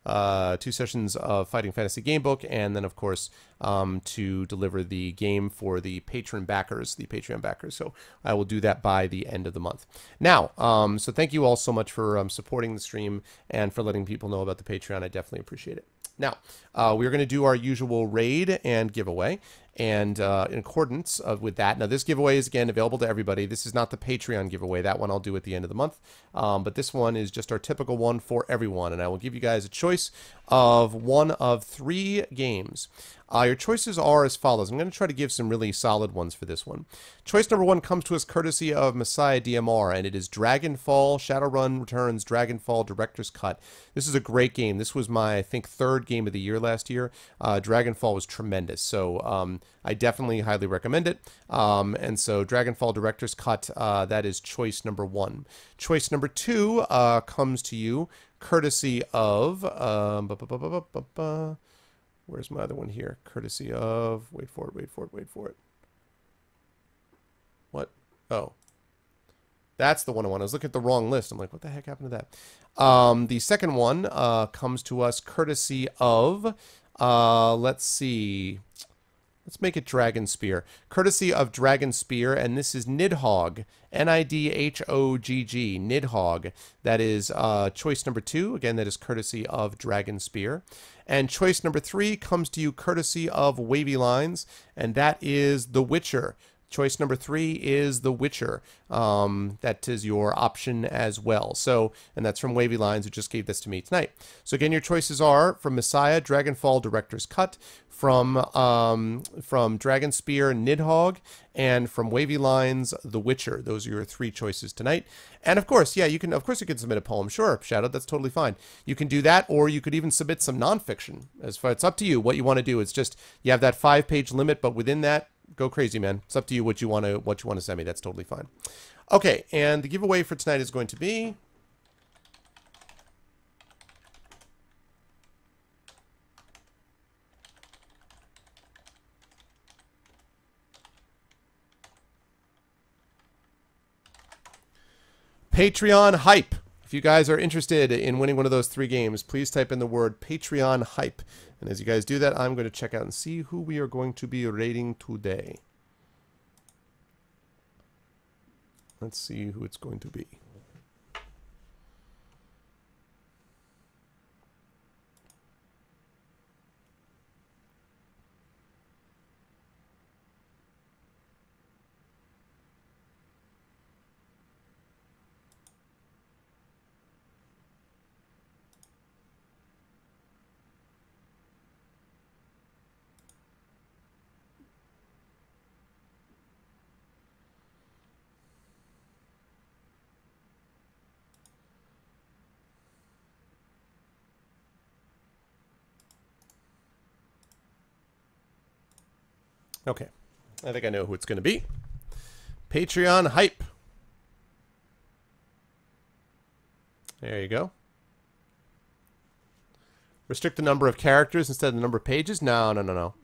Fantasy Gamebook, and then of course to deliver the game for the Patreon backers. So I will do that by the end of the month. Now, so thank you all so much for supporting the stream and for letting people know about the Patreon. I definitely appreciate it. Now, we're going to do our usual raid and giveaway. And in accordance with that, now this giveaway is again available to everybody. This is not the Patreon giveaway. That one I'll do at the end of the month. But this one is just our typical one for everyone. And I will give you guys a choice of one of 3 games. Your choices are as follows. I'm going to try to give some really solid ones for this one. Choice number 1 comes to us courtesy of Messiah DMR, and it is Dragonfall Shadowrun Returns Dragonfall Director's Cut. This is a great game. This was my, I think, 3rd game of the year last year. Dragonfall was tremendous, so I definitely highly recommend it. And so Dragonfall Director's Cut, that is choice number 1. Choice number 2 comes to you courtesy of... where's my other one here? Courtesy of... Wait for it. What? Oh. That's the one I want. I was looking at the wrong list. I'm like, what the heck happened to that? The second one comes to us courtesy of... let's see... Let's make it Dragon Spear. Courtesy of Dragon Spear, and this is Nidhogg. Nidhogg. Nidhogg. That is choice number 2. Again, that is courtesy of Dragon Spear. And choice number 3 comes to you courtesy of Wavy Lines, and that is The Witcher. Choice number 3 is The Witcher. That is your option as well. So, and that's from Wavy Lines, who just gave this to me tonight. So again, your choices are from Messiah, Dragonfall Director's Cut, from Dragon Spear, Nidhogg, and from Wavy Lines, The Witcher. Those are your 3 choices tonight. And of course, yeah, you can submit a poem. Sure, Shadow, that's totally fine. You can do that, or you could even submit some nonfiction. It's up to you what you want to do. It's just you have that 5-page limit, but within that, go crazy, man. It's up to you what you want to send me. That's totally fine. Okay, and the giveaway for tonight is going to be Patreon Hype. If you guys are interested in winning one of those 3 games, please type in the word Patreon Hype. And as you guys do that, I'm going to check out and see who we are going to be rating today. Let's see who it's going to be. Okay, I think I know who it's going to be. Patreon Hype. There you go. Restrict the number of characters instead of the number of pages? No.